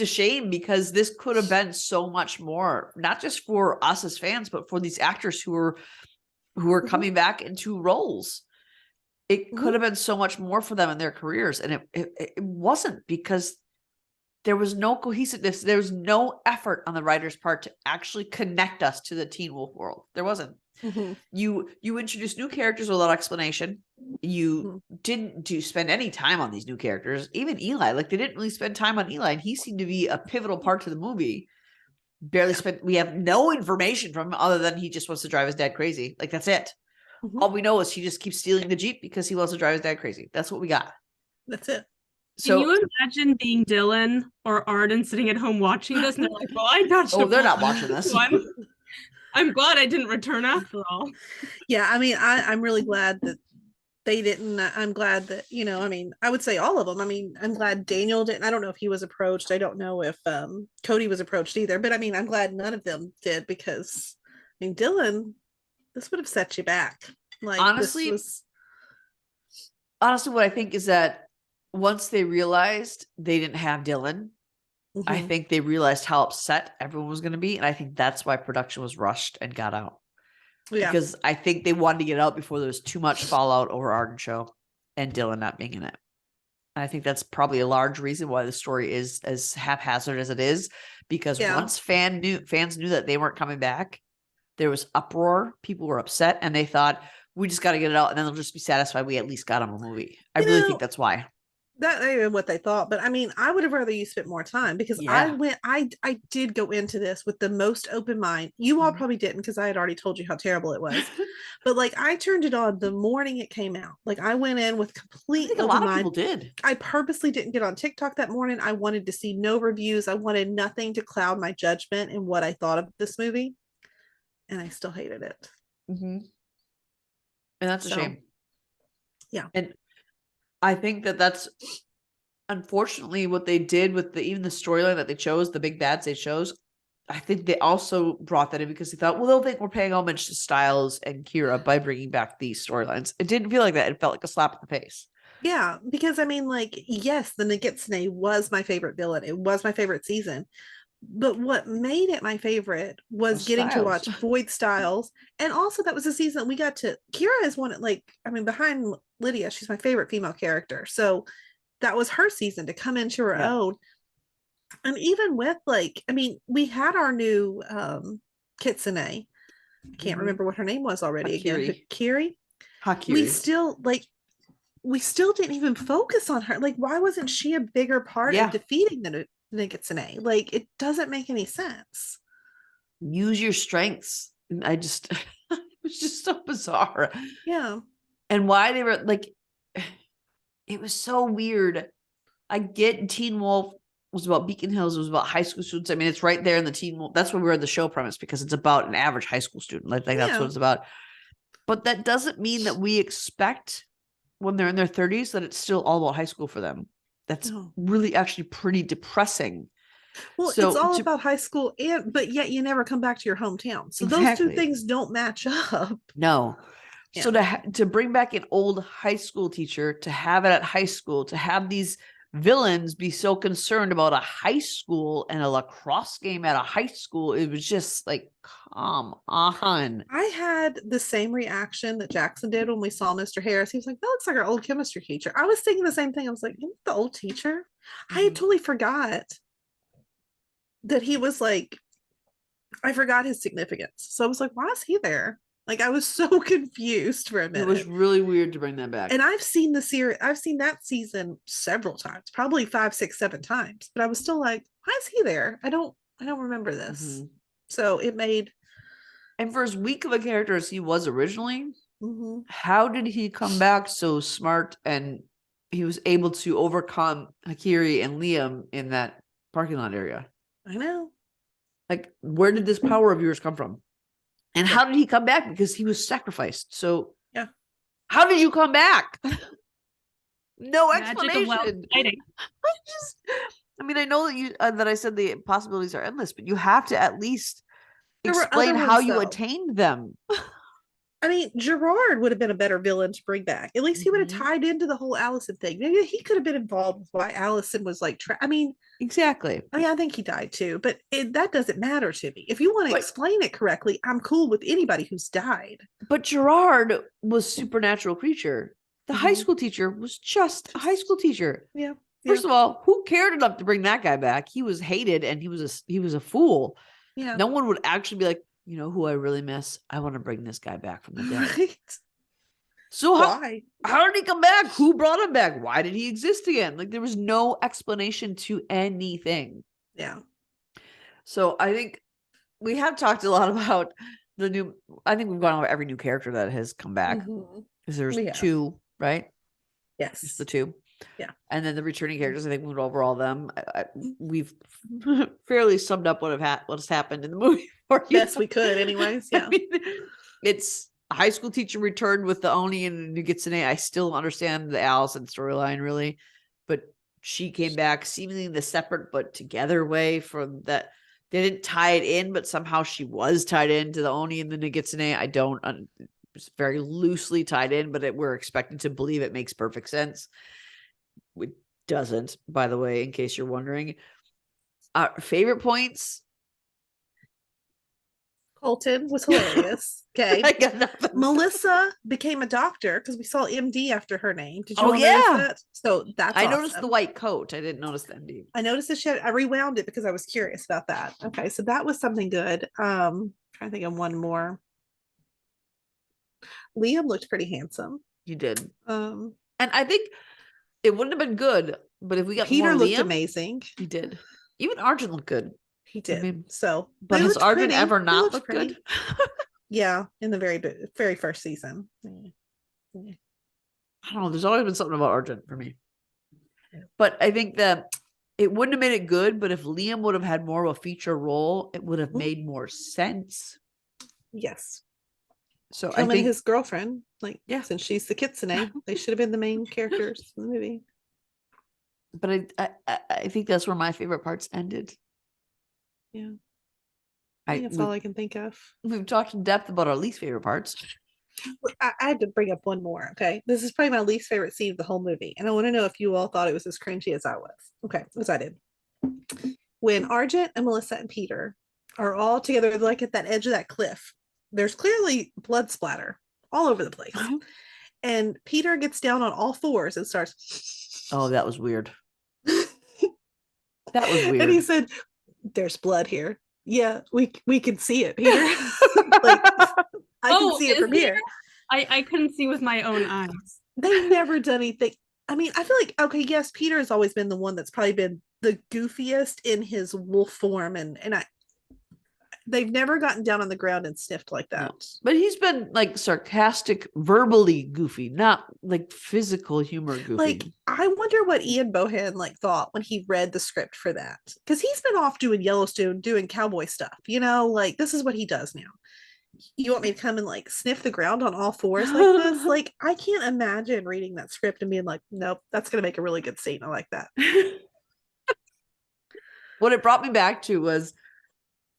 a shame because this could have been so much more, not just for us as fans, but for these actors who are coming back into roles. It could have been so much more for them in their careers. And it wasn't, because there was no cohesiveness. There was no effort on the writer's part to actually connect us to the Teen Wolf world. There wasn't. You introduced new characters without explanation. You didn't spend any time on these new characters. Even Eli, like, they didn't really spend time on Eli, and he seemed to be a pivotal part to the movie. We have no information from him other than he just wants to drive his dad crazy. Like, that's it. All we know is he just keeps stealing the Jeep because he wants to drive his dad crazy. That's what we got. That's it. So, can you imagine being Dylan or Arden sitting at home watching this and they're like, well, I dodged they're not watching this one. I'm glad I didn't return after all. Yeah, I mean, I'm really glad that they didn't. I'm glad that, I mean, I would say all of them. I mean, I'm glad Daniel didn't. I don't know if he was approached. I don't know if Cody was approached either. But I mean, I'm glad none of them did, because, I mean, Dylan, this would have set you back. Like, honestly, what I think is that once they realized they didn't have Dylan, I think they realized how upset everyone was going to be. And I think that's why production was rushed and got out. Yeah. Because I think they wanted to get it out before there was too much fallout over Arden Show and Dylan not being in it. I think that's probably a large reason why the story is as haphazard as it is, because once fans knew that they weren't coming back, there was uproar. People were upset, and they thought, we just got to get it out, and then they'll just be satisfied we at least got them a movie. I really think that's why. That may be what they thought, but I mean, I would have rather you spent more time, because I did go into this with the most open mind. You all probably didn't, because I had already told you how terrible it was. But like, I turned it on the morning it came out. Like, I went in with complete I think a lot of people did. I purposely didn't get on TikTok that morning. I wanted to see no reviews. I wanted nothing to cloud my judgment and what I thought of this movie, and I still hated it. And that's a shame. Yeah. And I think that's unfortunately what they did with even the storyline that they chose, the big bads they chose. I think they also brought that in because they thought, well, they'll think we're paying homage to Styles and Kira by bringing back these storylines. It didn't feel like that. It felt like a slap in the face. Yeah, because I mean, like, yes, the Nagitsune was my favorite villain. It was my favorite season. But what made it my favorite was getting to watch Void Styles. And also, that was a season that we got to. Kira is one, like, I mean, behind Lydia, she's my favorite female character. So that was her season to come into her own. And even with, like, I mean, we had our new Kitsune. I can't remember what her name was already again. Kiri. We still didn't even focus on her. Like, why wasn't she a bigger part of defeating the Nagitsune? Like, it doesn't make any sense. Use your strengths. I just, it was just so bizarre. Yeah. And why they were like, it was so weird. I get Teen Wolf was about Beacon Hills. It was about high school students. I mean, it's right there in the Teen Wolf. That's where we read the show premise, because it's about an average high school student. Like that's what it's about. But that doesn't mean that we expect when they're in their 30s that it's still all about high school for them. That's really actually pretty depressing. Well, so it's all about high school, but yet you never come back to your hometown. So those two things don't match up. No. Yeah. So to bring back an old high school teacher, to have it at high school, to have these villains be so concerned about a high school and a lacrosse game at a high school, it was just like, come on. I had the same reaction that Jackson did when we saw Mr. Harris. He was like, that looks like our old chemistry teacher. I was thinking the same thing. I was like, the old teacher? I had totally forgot that he was like, I forgot his significance. So I was like, why is he there? Like, I was so confused for a minute. It was really weird to bring that back. And I've seen the series, I've seen that season several times, probably 5, 6, 7 times. But I was still like, why is he there? I don't remember this. So it made. And for as weak of a character as he was originally, how did he come back so smart, and he was able to overcome Hakiri and Liam in that parking lot area? I know. Like, where did this power of yours come from? And how did he come back? Because he was sacrificed. So how did you come back? No explanation. I mean, I know that you that I said the possibilities are endless, but you have to at least explain how you attained them. I mean, Gerard would have been a better villain to bring back. At least he would have tied into the whole Allison thing. Maybe he could have been involved with why Allison was like, I mean, exactly. I mean, I think he died too, but that doesn't matter to me. If you want to explain it correctly, I'm cool with anybody who's died. But Gerard was a supernatural creature. The high school teacher was just a high school teacher. Yeah. First of all, who cared enough to bring that guy back? He was hated, and he was a fool. Yeah. No one would actually be like, you know who I really miss? I want to bring this guy back from the dead. Right. So how did he come back? Who brought him back? Why did he exist again? Like, there was no explanation to anything. Yeah. So I think we have talked a lot about the new. I think we've gone over every new character that has come back, because there's 2, right? Yes, just the 2. Yeah. And then the returning characters, I think we went over all of them. We've fairly summed up what has happened in the movie for you. Yes, we could anyways. Yeah. I mean, it's a high school teacher returned with the Oni and the Nagitsune. I still don't understand the Allison storyline really, but she came back seemingly in the separate but together way from that. They didn't tie it in, but somehow she was tied into the Oni and the Nagitsune. I don't, it's very loosely tied in, but we're expected to believe it makes perfect sense. It doesn't, by the way, in case you're wondering. Favorite points? Colton was hilarious. Okay. I got nothing. Melissa became a doctor because we saw MD after her name. Did you Oh, all notice yeah. that? So that's I noticed the awesome. white coat. I didn't notice the MD. I noticed the shit. I rewound it because I was curious about that. Okay, so that was something good. Trying to think of one more. Liam looked pretty handsome. You did. Um, And I think it wouldn't have been good, but if we got Peter more looked Liam, amazing. he did. Even Arjun looked good. He did. mean, So, But they has looked Arjun pretty. ever They not looked looked pretty. good? Yeah, in the very first season. I don't know. There's always been something about Arjun for me. But I think that it wouldn't have made it good, but if Liam would have had more of a feature role, it would have made more sense. Yes. So Him I and think his girlfriend, like, Yeah. since she's the kitsune, they should have been the main characters in the movie. but I think that's where my favorite parts ended. Yeah. I think that's all I can think of. We've talked in depth about our least favorite parts. I had to bring up one more. Okay. This is probably my least favorite scene of the whole movie. And I want to know if you all thought it was as cringy as I was. Okay. As I did. When Argent and Melissa and Peter are all together, like at that edge of that cliff, there's clearly blood splatter all over the place. And Peter gets down on all fours and starts. Oh, that was weird. That was weird. And he said, "There's blood here." Yeah, we can see it, Peter. Like, I can see it from here. I couldn't see with my own eyes. They've never done anything. I mean, I feel like, okay, yes, Peter has always been the one that's probably been the goofiest in his wolf form, and they've never gotten down on the ground and sniffed like that. No. But he's been like sarcastic, verbally goofy, not like physical humor goofy. Like, I wonder what Ian Bohan like thought when he read the script for that, because he's been off doing Yellowstone, doing cowboy stuff. You know, like this is what he does now. You want me to come and like sniff the ground on all fours like this? Like, I can't imagine reading that script and being like, nope, that's gonna make a really good scene. I like that. What it brought me back to was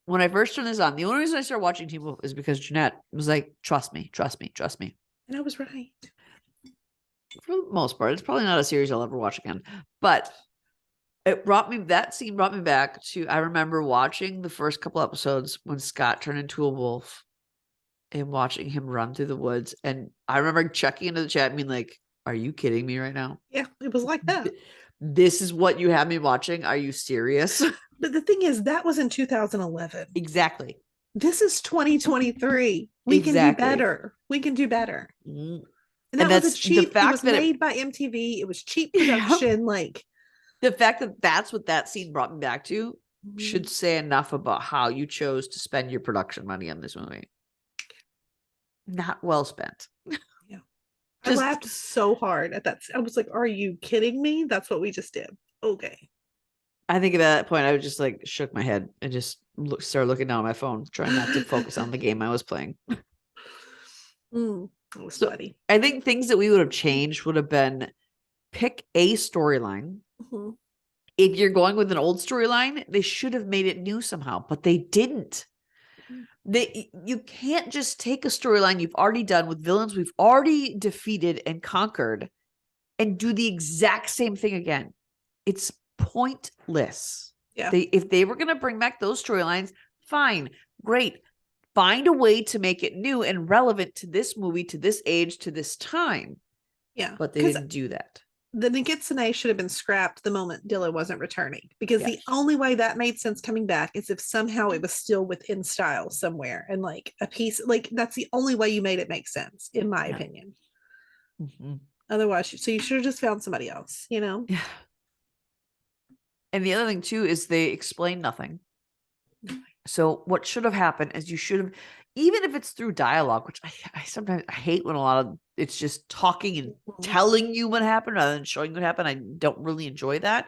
when I first turned this on, the only reason I started watching Teen Wolf is because Jeanette was like, trust me, trust me, trust me. And I was right. For the most part, it's probably not a series I'll ever watch again. But that scene brought me back to, I remember watching the first couple episodes when Scott turned into a wolf and watching him run through the woods. And I remember checking into the chat and being like, are you kidding me right now? Yeah, it was like that. This is what you have me watching? Are you serious? But the thing is, that was in 2011. Exactly. This is 2023. We can do better. We can do better. Mm. And that was a that's cheap, the fact it was that made by MTV. It was cheap production. Like, the fact that that's what that scene brought me back to should say enough about how you chose to spend your production money on this movie. Not well spent. Yeah. I laughed so hard at that. I was like, are you kidding me? That's what we just did. Okay. I think at that point I was just like shook my head and just started looking down at my phone, trying not to focus on the game I was playing. That was So, funny. I think things that we would have changed would have been pick a storyline. Mm-hmm. If you're going with an old storyline, they should have made it new somehow, but they didn't. You can't just take a storyline you've already done with villains we've already defeated and conquered and do the exact same thing again. It's pointless. Yeah. If they were going to bring back those storylines, fine, great. Find a way to make it new and relevant to this movie, to this age, to this time. Yeah. But they didn't do that. The Nagitsune should have been scrapped the moment Dilla wasn't returning, because Yes. the only way that made sense coming back is if somehow it was still within style somewhere and like a piece, like that's the only way you made it make sense, in my opinion. Mm-hmm. Otherwise, so you should have just found somebody else, you know? Yeah. And the other thing too is they explain nothing. So what should have happened is you should have, even if it's through dialogue, which I sometimes hate when a lot of it's just talking and telling you what happened rather than showing what happened. I don't really enjoy that.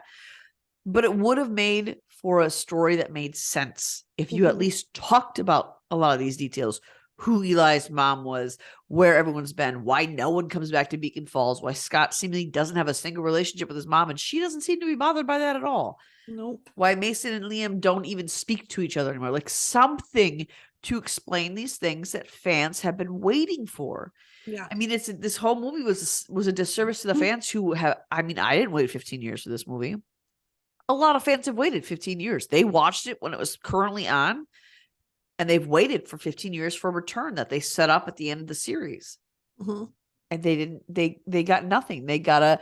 But it would have made for a story that made sense if you at least talked about a lot of these details. Who Eli's mom was, where everyone's been, why no one comes back to Beacon Falls, why Scott seemingly doesn't have a single relationship with his mom, and she doesn't seem to be bothered by that at all. Nope. Why Mason and Liam don't even speak to each other anymore. Like something to explain these things that fans have been waiting for. Yeah. I mean, this whole movie was a disservice to the fans who have, I mean, I didn't wait 15 years for this movie. A lot of fans have waited 15 years. They watched it when it was currently on. And they've waited for 15 years for a return that they set up at the end of the series. Mhm. And they got nothing. They got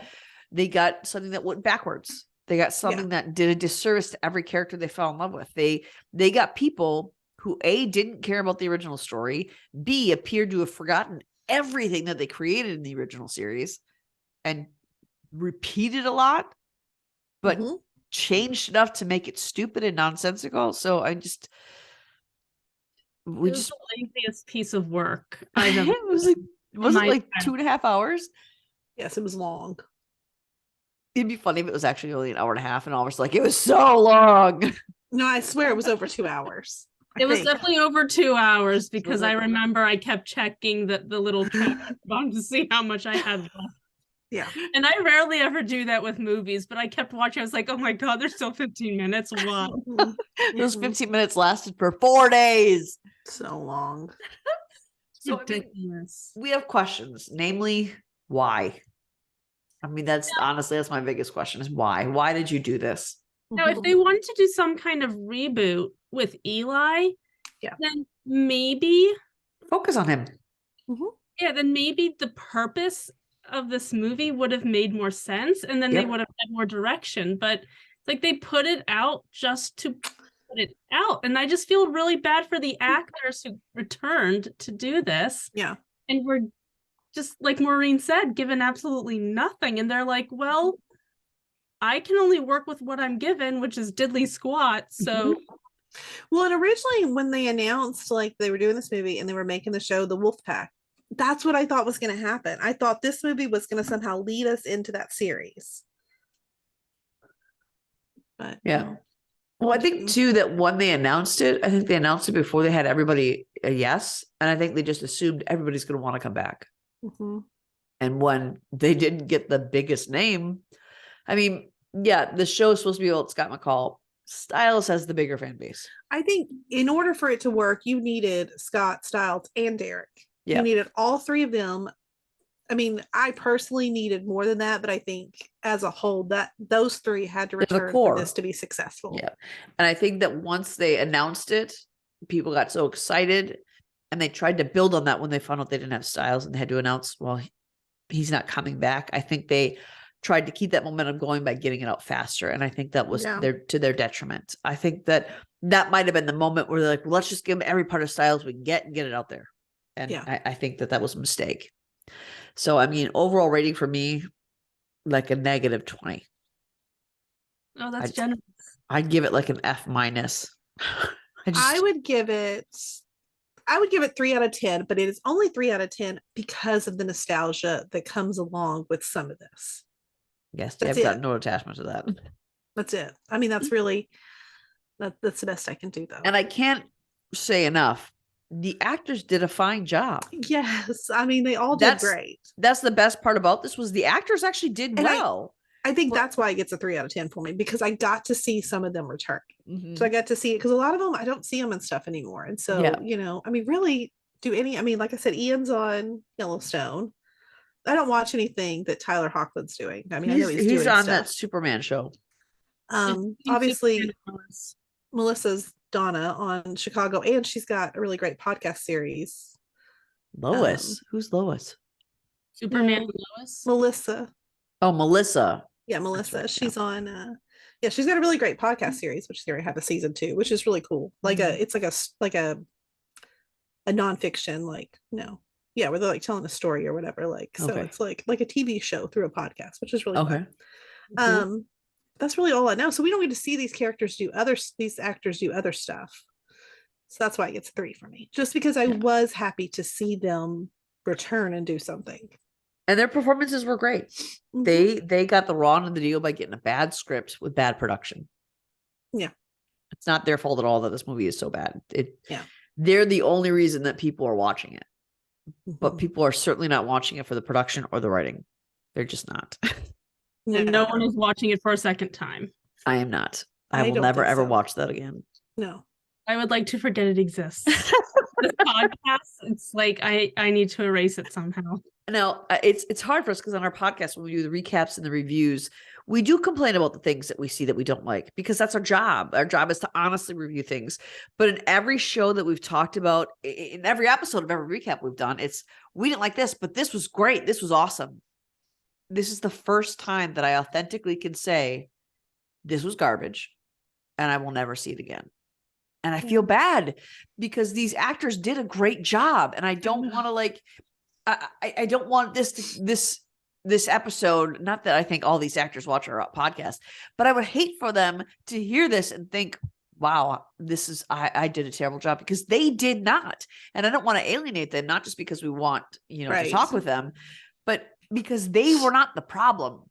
something that went backwards. They got something that did a disservice to every character they fell in love with. They got people who A, didn't care about the original story, B, appeared to have forgotten everything that they created in the original series and repeated a lot, but changed enough to make it stupid and nonsensical. So it was the laziest piece of work I've ever was it like 2.5 hours? Yes, it was long. It'd be funny if it was actually only an hour and a half, and all of us like, it was so long. No, I swear it was over 2 hours. It was definitely over 2 hours because I remember I kept checking the little on to see how much I had left. Yeah. And I rarely ever do that with movies, but I kept watching. I was like, oh my God, there's still 15 minutes. Wow. Those 15 minutes lasted for 4 days. So long. So ridiculous. We have questions, namely, why? I mean, that's my biggest question is why? Why did you do this? Now, if they wanted to do some kind of reboot with Eli, then maybe focus on him. Yeah, then maybe the purpose of this movie would have made more sense, and then they would have had more direction. But like they put it out just to put it out, and I just feel really bad for the actors who returned to do this. Yeah, and we're just like Maureen said, given absolutely nothing, and they're like, well, I can only work with what I'm given, which is diddly squat. So, well, and originally when they announced like they were doing this movie and they were making the show The Wolfpack, that's what I thought was going to happen. I thought this movie was going to somehow lead us into that series. But well, I think too that when they announced it, I think they announced it before they had everybody a yes, and I think they just assumed everybody's going to want to come back. And when they didn't get the biggest name, I mean, the show is supposed to be about Scott McCall. Styles has the bigger fan base. I think in order for it to work, you needed Scott, Styles, and Derek. You needed all three of them. I mean, I personally needed more than that, but I think as a whole, that those three had to return for this to be successful. Yeah. And I think that once they announced it, people got so excited, and they tried to build on that when they found out they didn't have Styles and they had to announce, well, he's not coming back. I think they tried to keep that momentum going by getting it out faster. And I think that was to their detriment. I think that might have been the moment where they're like, well, let's just give them every part of Styles we can get and get it out there. And I think that was a mistake. So, I mean, overall rating for me, like a -20. Oh, that's generous. I'd give it like an F-. I would give it 3 out of 10, but it is only 3 out of 10 because of the nostalgia that comes along with some of this. Yes, I've got no attachment to that. That's it. I mean, that's really that's the best I can do, though. And I can't say enough. The actors did a fine job. Yes, I mean, they all did great. That's the best part about this was the actors actually did well. I think that's why it gets a 3 out of 10 for me, because I got to see some of them return. So I got to see it because a lot of them I don't see them and stuff anymore. And so, I mean, really like I said, Ian's on Yellowstone. I don't watch anything that Tyler Hoechlin's doing. I mean, I know he's doing on stuff. that Superman show. Obviously, Melissa's Donna on Chicago, and she's got a really great podcast series. Lois, who's Lois? Superman Lois. Melissa. Oh, Melissa. Yeah, Melissa. Right, she's on. She's got a really great podcast series, which is going to have a season 2, which is really cool. Like it's like a nonfiction, where they're like telling a story or whatever. So it's like a TV show through a podcast, which is really fun. That's really all I know. So we don't get to see these actors do other stuff. So that's why it gets 3 for me. Just because I was happy to see them return and do something. And their performances were great. They got the raw end of the deal by getting a bad script with bad production. Yeah. It's not their fault at all that this movie is so bad. They're the only reason that people are watching it. But people are certainly not watching it for the production or the writing. They're just not. And no one is watching it for a second time. I am not. I will never ever watch that again. No. I would like to forget it exists. this podcast, it's like I need to erase it somehow. Now, it's hard for us because on our podcast, when we do the recaps and the reviews, we do complain about the things that we see that we don't like because that's our job. Our job is to honestly review things. But in every show that we've talked about, in every episode of every recap we've done, we didn't like this, but this was great. This was awesome. This is the first time that I authentically can say this was garbage and I will never see it again. And I feel bad because these actors did a great job. And I don't want to I don't want this episode, not that I think all these actors watch our podcast, but I would hate for them to hear this and think, wow, I did a terrible job, because they did not. And I don't want to alienate them, not just because we want, to talk with them, but because they were not the problem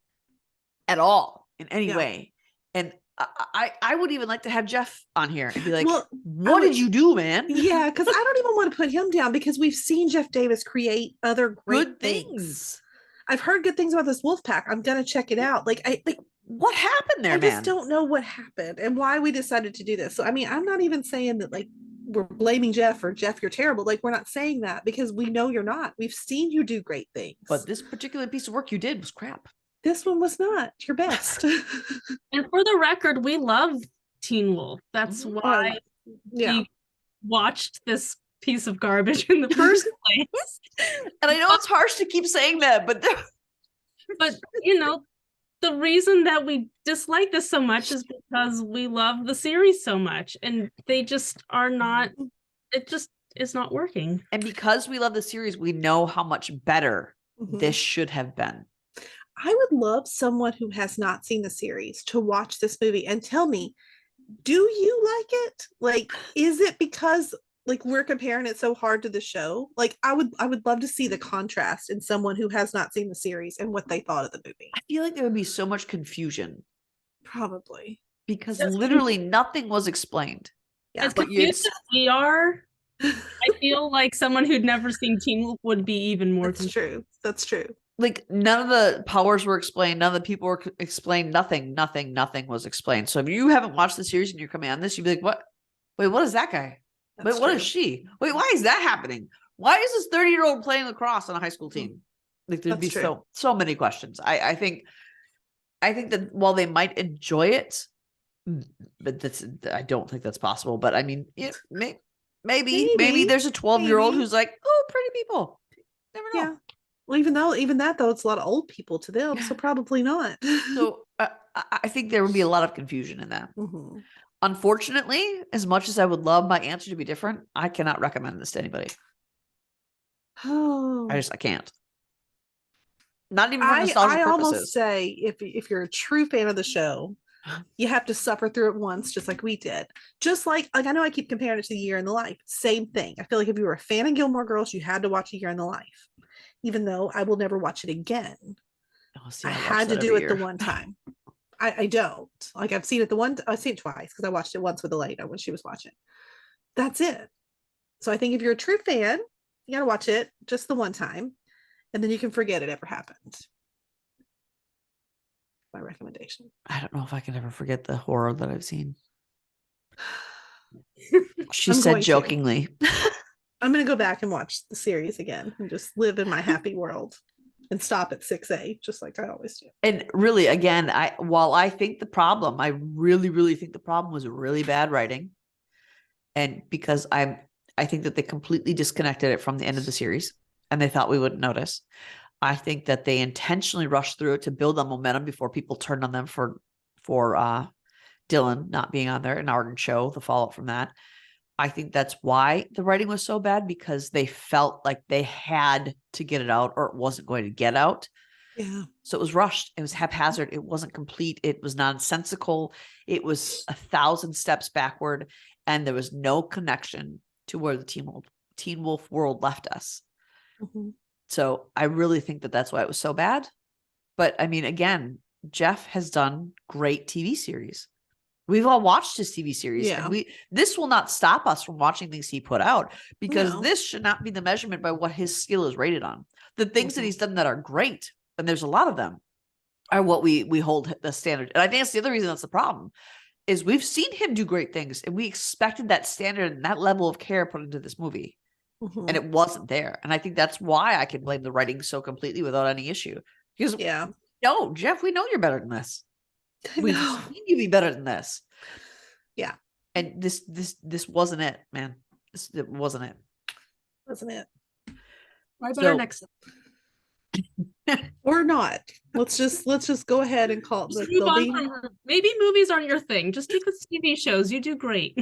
at all in any way. And I would even like to have Jeff on here and be like, what did you do, man? Yeah, because I don't even want to put him down, because we've seen Jeff Davis create other great things. I've heard good things about this wolf pack. I'm gonna check it out. What happened there, man? I just don't know what happened and why we decided to do this. So I mean, I'm not even saying that we're blaming Jeff or Jeff, you're terrible. We're not saying that, because we know you're not. We've seen you do great things. But this particular piece of work you did was crap. This one was not your best. And for the record, we love Teen Wolf. That's why we watched this piece of garbage in the first place. And I know it's harsh to keep saying that, but the reason that we dislike this so much is because we love the series so much, and they just are not. It just is not working. And because we love the series, we know how much better this should have been. I would love someone who has not seen the series to watch this movie and tell me, do you like it? Is it because we're comparing it so hard to the show? I would love to see the contrast in someone who has not seen the series and what they thought of the movie. I feel like there would be so much confusion. Probably. Because literally nothing was explained. Yeah, as confused as we are, I feel like someone who'd never seen Teen Wolf would be even more confused. That's true. None of the powers were explained. None of the people were explained. Nothing was explained. So if you haven't watched the series and you're coming on this, you'd be like, what? Wait, what is that guy? Wait, what is she? Wait, why is that happening? Why is this 30-year-old playing lacrosse on a high school team? There'd be so many questions. I think that while they might enjoy it, but I don't think that's possible. But I mean, maybe there's a 12-year-old who's like, oh, pretty people. Never know. Yeah. Well, even that though, it's a lot of old people to them, so probably not. So I think there would be a lot of confusion in that. Unfortunately, as much as I would love my answer to be different, I cannot recommend this to anybody. Oh, I can't. Not even for nostalgia purposes. Almost say if you're a true fan of the show, you have to suffer through it once, just like we did. Just like I know I keep comparing it to Year in the Life. Same thing. I feel like if you were a fan of Gilmore Girls, you had to watch A Year in the Life. Even though I will never watch it again. I had to do it the one time. I don't. I've seen it I've seen it twice, because I watched it once with Elena when she was watching. That's it. So I think if you're a true fan, you gotta watch it just the one time, and then you can forget it ever happened. My recommendation. I don't know if I can ever forget the horror that I've seen. She said jokingly. I'm going to go back and watch the series again and just live in my happy world and stop at 6A, just like I always do. And really, again, I think the problem, I really, really think the problem was really bad writing. And because I think that they completely disconnected it from the end of the series and they thought we wouldn't notice. I think that they intentionally rushed through it to build on momentum before people turned on them for Dylan not being on there, an ardent show, the fallout from that. I think that's why the writing was so bad, because they felt like they had to get it out or it wasn't going to get out. Yeah. So it was rushed. It was haphazard. It wasn't complete. It was nonsensical. It was 1,000 steps backward. And there was no connection to where the Teen Wolf world left us. So I really think that that's why it was so bad. But I mean, again, Jeff has done great TV series. We've all watched his TV series. Yeah. And this will not stop us from watching things he put out, because this should not be the measurement by what his skill is rated on. The things that he's done that are great, and there's a lot of them, are what we hold the standard. And I think that's the other reason that's the problem. is we've seen him do great things, and we expected that standard and that level of care put into this movie, Mhm. and it wasn't there. And I think that's why I can blame the writing so completely without any issue. Because Yeah. no, Jeff, we know you're better than this. I We've know. seen you be better than this. Yeah. And this wasn't it, man. It wasn't it. Wasn't it? Why better So- next? Or not. Let's just go ahead and call it. Just Like, move they'll on be- from maybe movies aren't your thing. Just stick with TV shows. You do great.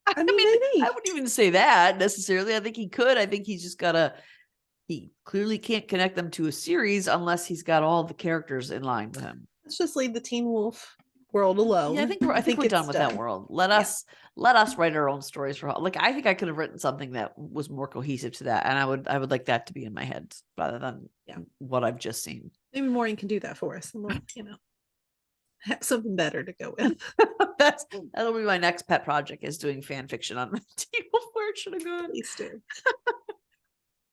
I mean, maybe. I wouldn't even say that necessarily. I think he could. I think he's just he clearly can't connect them to a series unless he's got all the characters in line with him. Let's just leave the Teen Wolf world alone. Yeah, I think we're it's done with that world. Let us write our own stories for like I think I could have written something that was more cohesive to that, and I would like that to be in my head rather than what I've just seen. Maybe Maureen can do that for us, and we'll, have something better to go with. That'll be my next pet project, is doing fan fiction on Teen Wolf where it should have gone. Please do.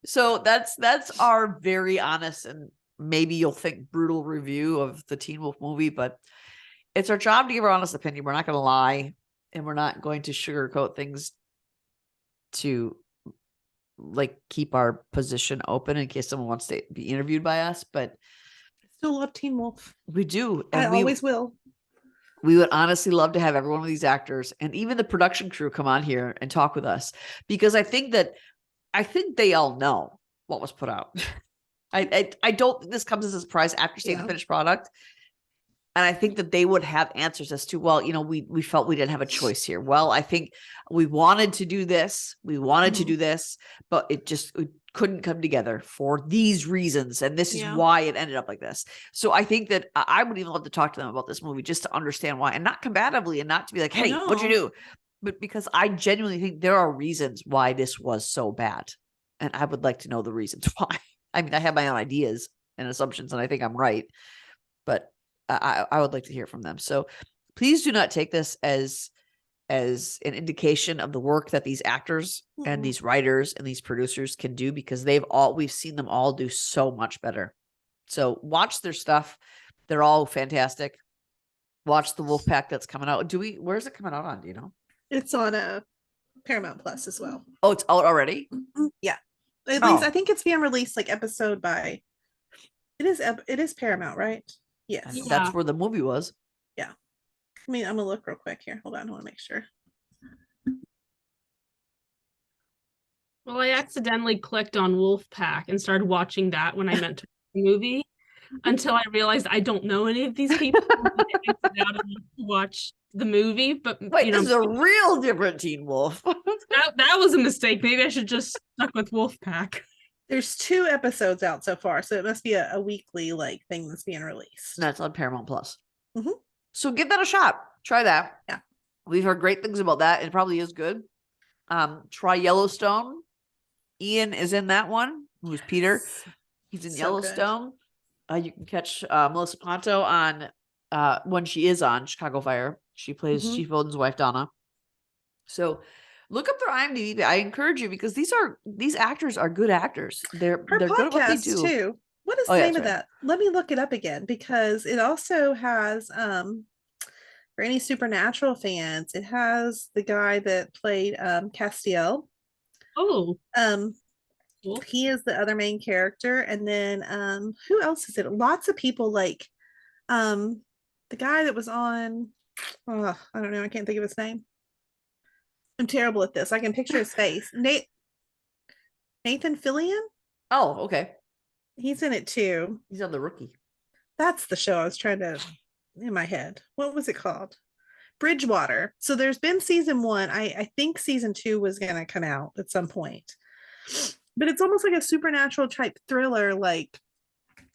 So that's our very honest and maybe you'll think brutal review of the Teen Wolf movie, but it's our job to give our honest opinion. We're not going to lie, and we're not going to sugarcoat things to like keep our position open in case someone wants to be interviewed by us. But I still love Teen Wolf. we do, I and we always will. we would honestly love to have every one of these actors and even the production crew come on here and talk with us, because I think they all know what was put out. I don't think this comes as a surprise after seeing the finished product. And I think that they would have answers as to, well, we felt we didn't have a choice here. Well, I think we wanted to do this. We wanted to do this, but it couldn't come together for these reasons. And this is why it ended up like this. So I think that I would even love to talk to them about this movie just to understand why, and not combatively, and not to be like, hey, what'd you do? But because I genuinely think there are reasons why this was so bad. And I would like to know the reasons why. I mean, I have my own ideas and assumptions, and I think I'm right, but I would like to hear from them. So please do not take this as an indication of the work that these actors and these writers and these producers can do, because we've seen them all do so much better. So watch their stuff. They're all fantastic. Watch the Wolfpack that's coming out. Where's it coming out on? Do you know? It's on Paramount Plus as well. Oh, it's out already? Yeah. At least I think it's being released like episode by. It is Paramount, right? Yes. That's where the movie was. Yeah. I mean, I'm gonna look real quick here. Hold on, I want to make sure. Well, I accidentally clicked on Wolfpack and started watching that when I meant to watch the movie until I realized I don't know any of these people. I exited out and watch the movie, but Wait, this is a real different Teen Wolf. that was a mistake. Maybe I should just stuck with Wolfpack. There's 2 episodes out so far, so it must be a weekly like thing that's being released. That's on Paramount Plus. Mhm. So give that a shot. Try that. Yeah. We've heard great things about that. It probably is good. Try Yellowstone. Ian is in that one, who's Peter. He's in So Yellowstone. You can catch Melissa Ponto on when she is on Chicago Fire. She plays Chief Odin's wife, Donna. So look up their IMDb. I encourage you, because these actors are good actors. They're Her good at what they podcast do. too. What is the name of that? Let me look it up again, because it also has for any Supernatural fans, it has the guy that played Castiel. Oh. Cool. He is the other main character, and then who else is it? Lots of people, like the guy that was on I don't know, I can't think of his name. I'm terrible at this. I can picture his face. Nathan Fillion. Oh, okay. He's in it too. He's on The Rookie. That's the show I was trying to in my head. What was it called? Bridgewater. So there's been season 1. I think season 2 was gonna come out at some point. But it's almost like a supernatural type thriller, like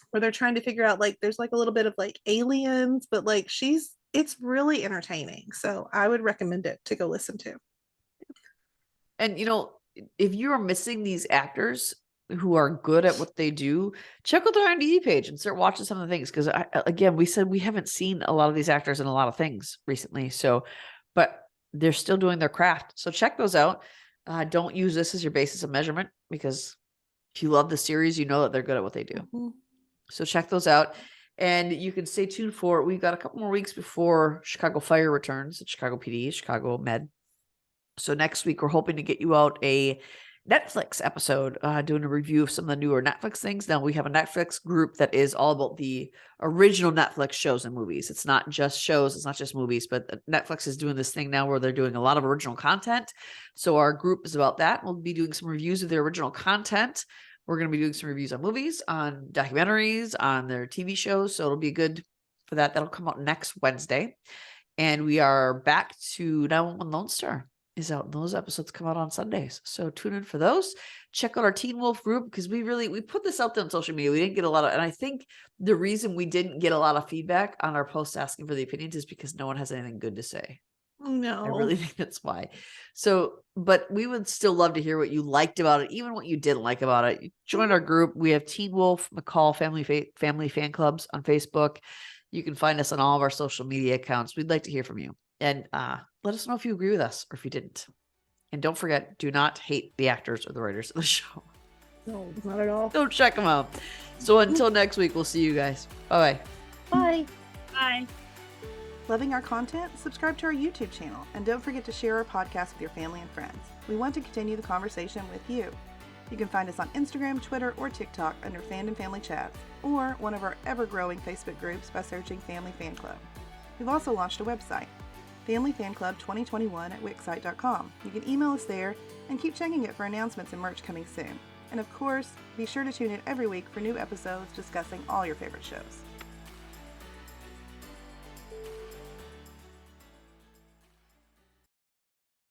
where they're trying to figure out, like there's like a little bit of like aliens, but like it's really entertaining. So I would recommend it to go listen to. And if you are missing these actors who are good at what they do, check out their IMDb page and start watching some of the things. Because again, we said we haven't seen a lot of these actors in a lot of things recently. So, but they're still doing their craft. So check those out. Don't use this as your basis of measurement, because if you love the series, you know that they're good at what they do. So check those out. And you can stay tuned for, we've got a couple more weeks before Chicago Fire returns, Chicago PD, Chicago Med. So next week, we're hoping to get you out a Netflix episode, doing a review of some of the newer Netflix things. Now, we have a Netflix group that is all about the original Netflix shows and movies. It's not just shows, it's not just movies, but Netflix is doing this thing now where they're doing a lot of original content. So our group is about that. We'll be doing some reviews of their original content. We're going to be doing some reviews on movies, on documentaries, on their TV shows. So it'll be good for that. That'll come out next Wednesday. And we are back to 911 Lone Star is out. Those episodes come out on Sundays. So tune in for those. Check out our Teen Wolf group because we put this out there on social media. We didn't get a lot of, and I think the reason we didn't get a lot of feedback on our post asking for the opinions is because no one has anything good to say. No. I really think that's why. So, but we would still love to hear what you liked about it, even what you didn't like about it. Join our group. We have Teen Wolf McCall Family Fan Clubs on Facebook. You can find us on all of our social media accounts. We'd like to hear from you. And let us know if you agree with us or if you didn't. And don't forget, do not hate the actors or the writers of the show. No, not at all. Don't check them out. So until next week, we'll see you guys. Bye-bye. Bye. Bye. Loving our content? Subscribe to our YouTube channel, and don't forget to share our podcast with your family and friends. We want to continue the conversation with you. You can find us on Instagram, Twitter, or TikTok under Fandom Family Chats, or one of our ever-growing Facebook groups by searching Family Fan Club. We've also launched a website, Family Fan Club 2021 at wixsite.com. You can email us there and keep checking it for announcements and merch coming soon. And of course, be sure to tune in every week for new episodes discussing all your favorite shows.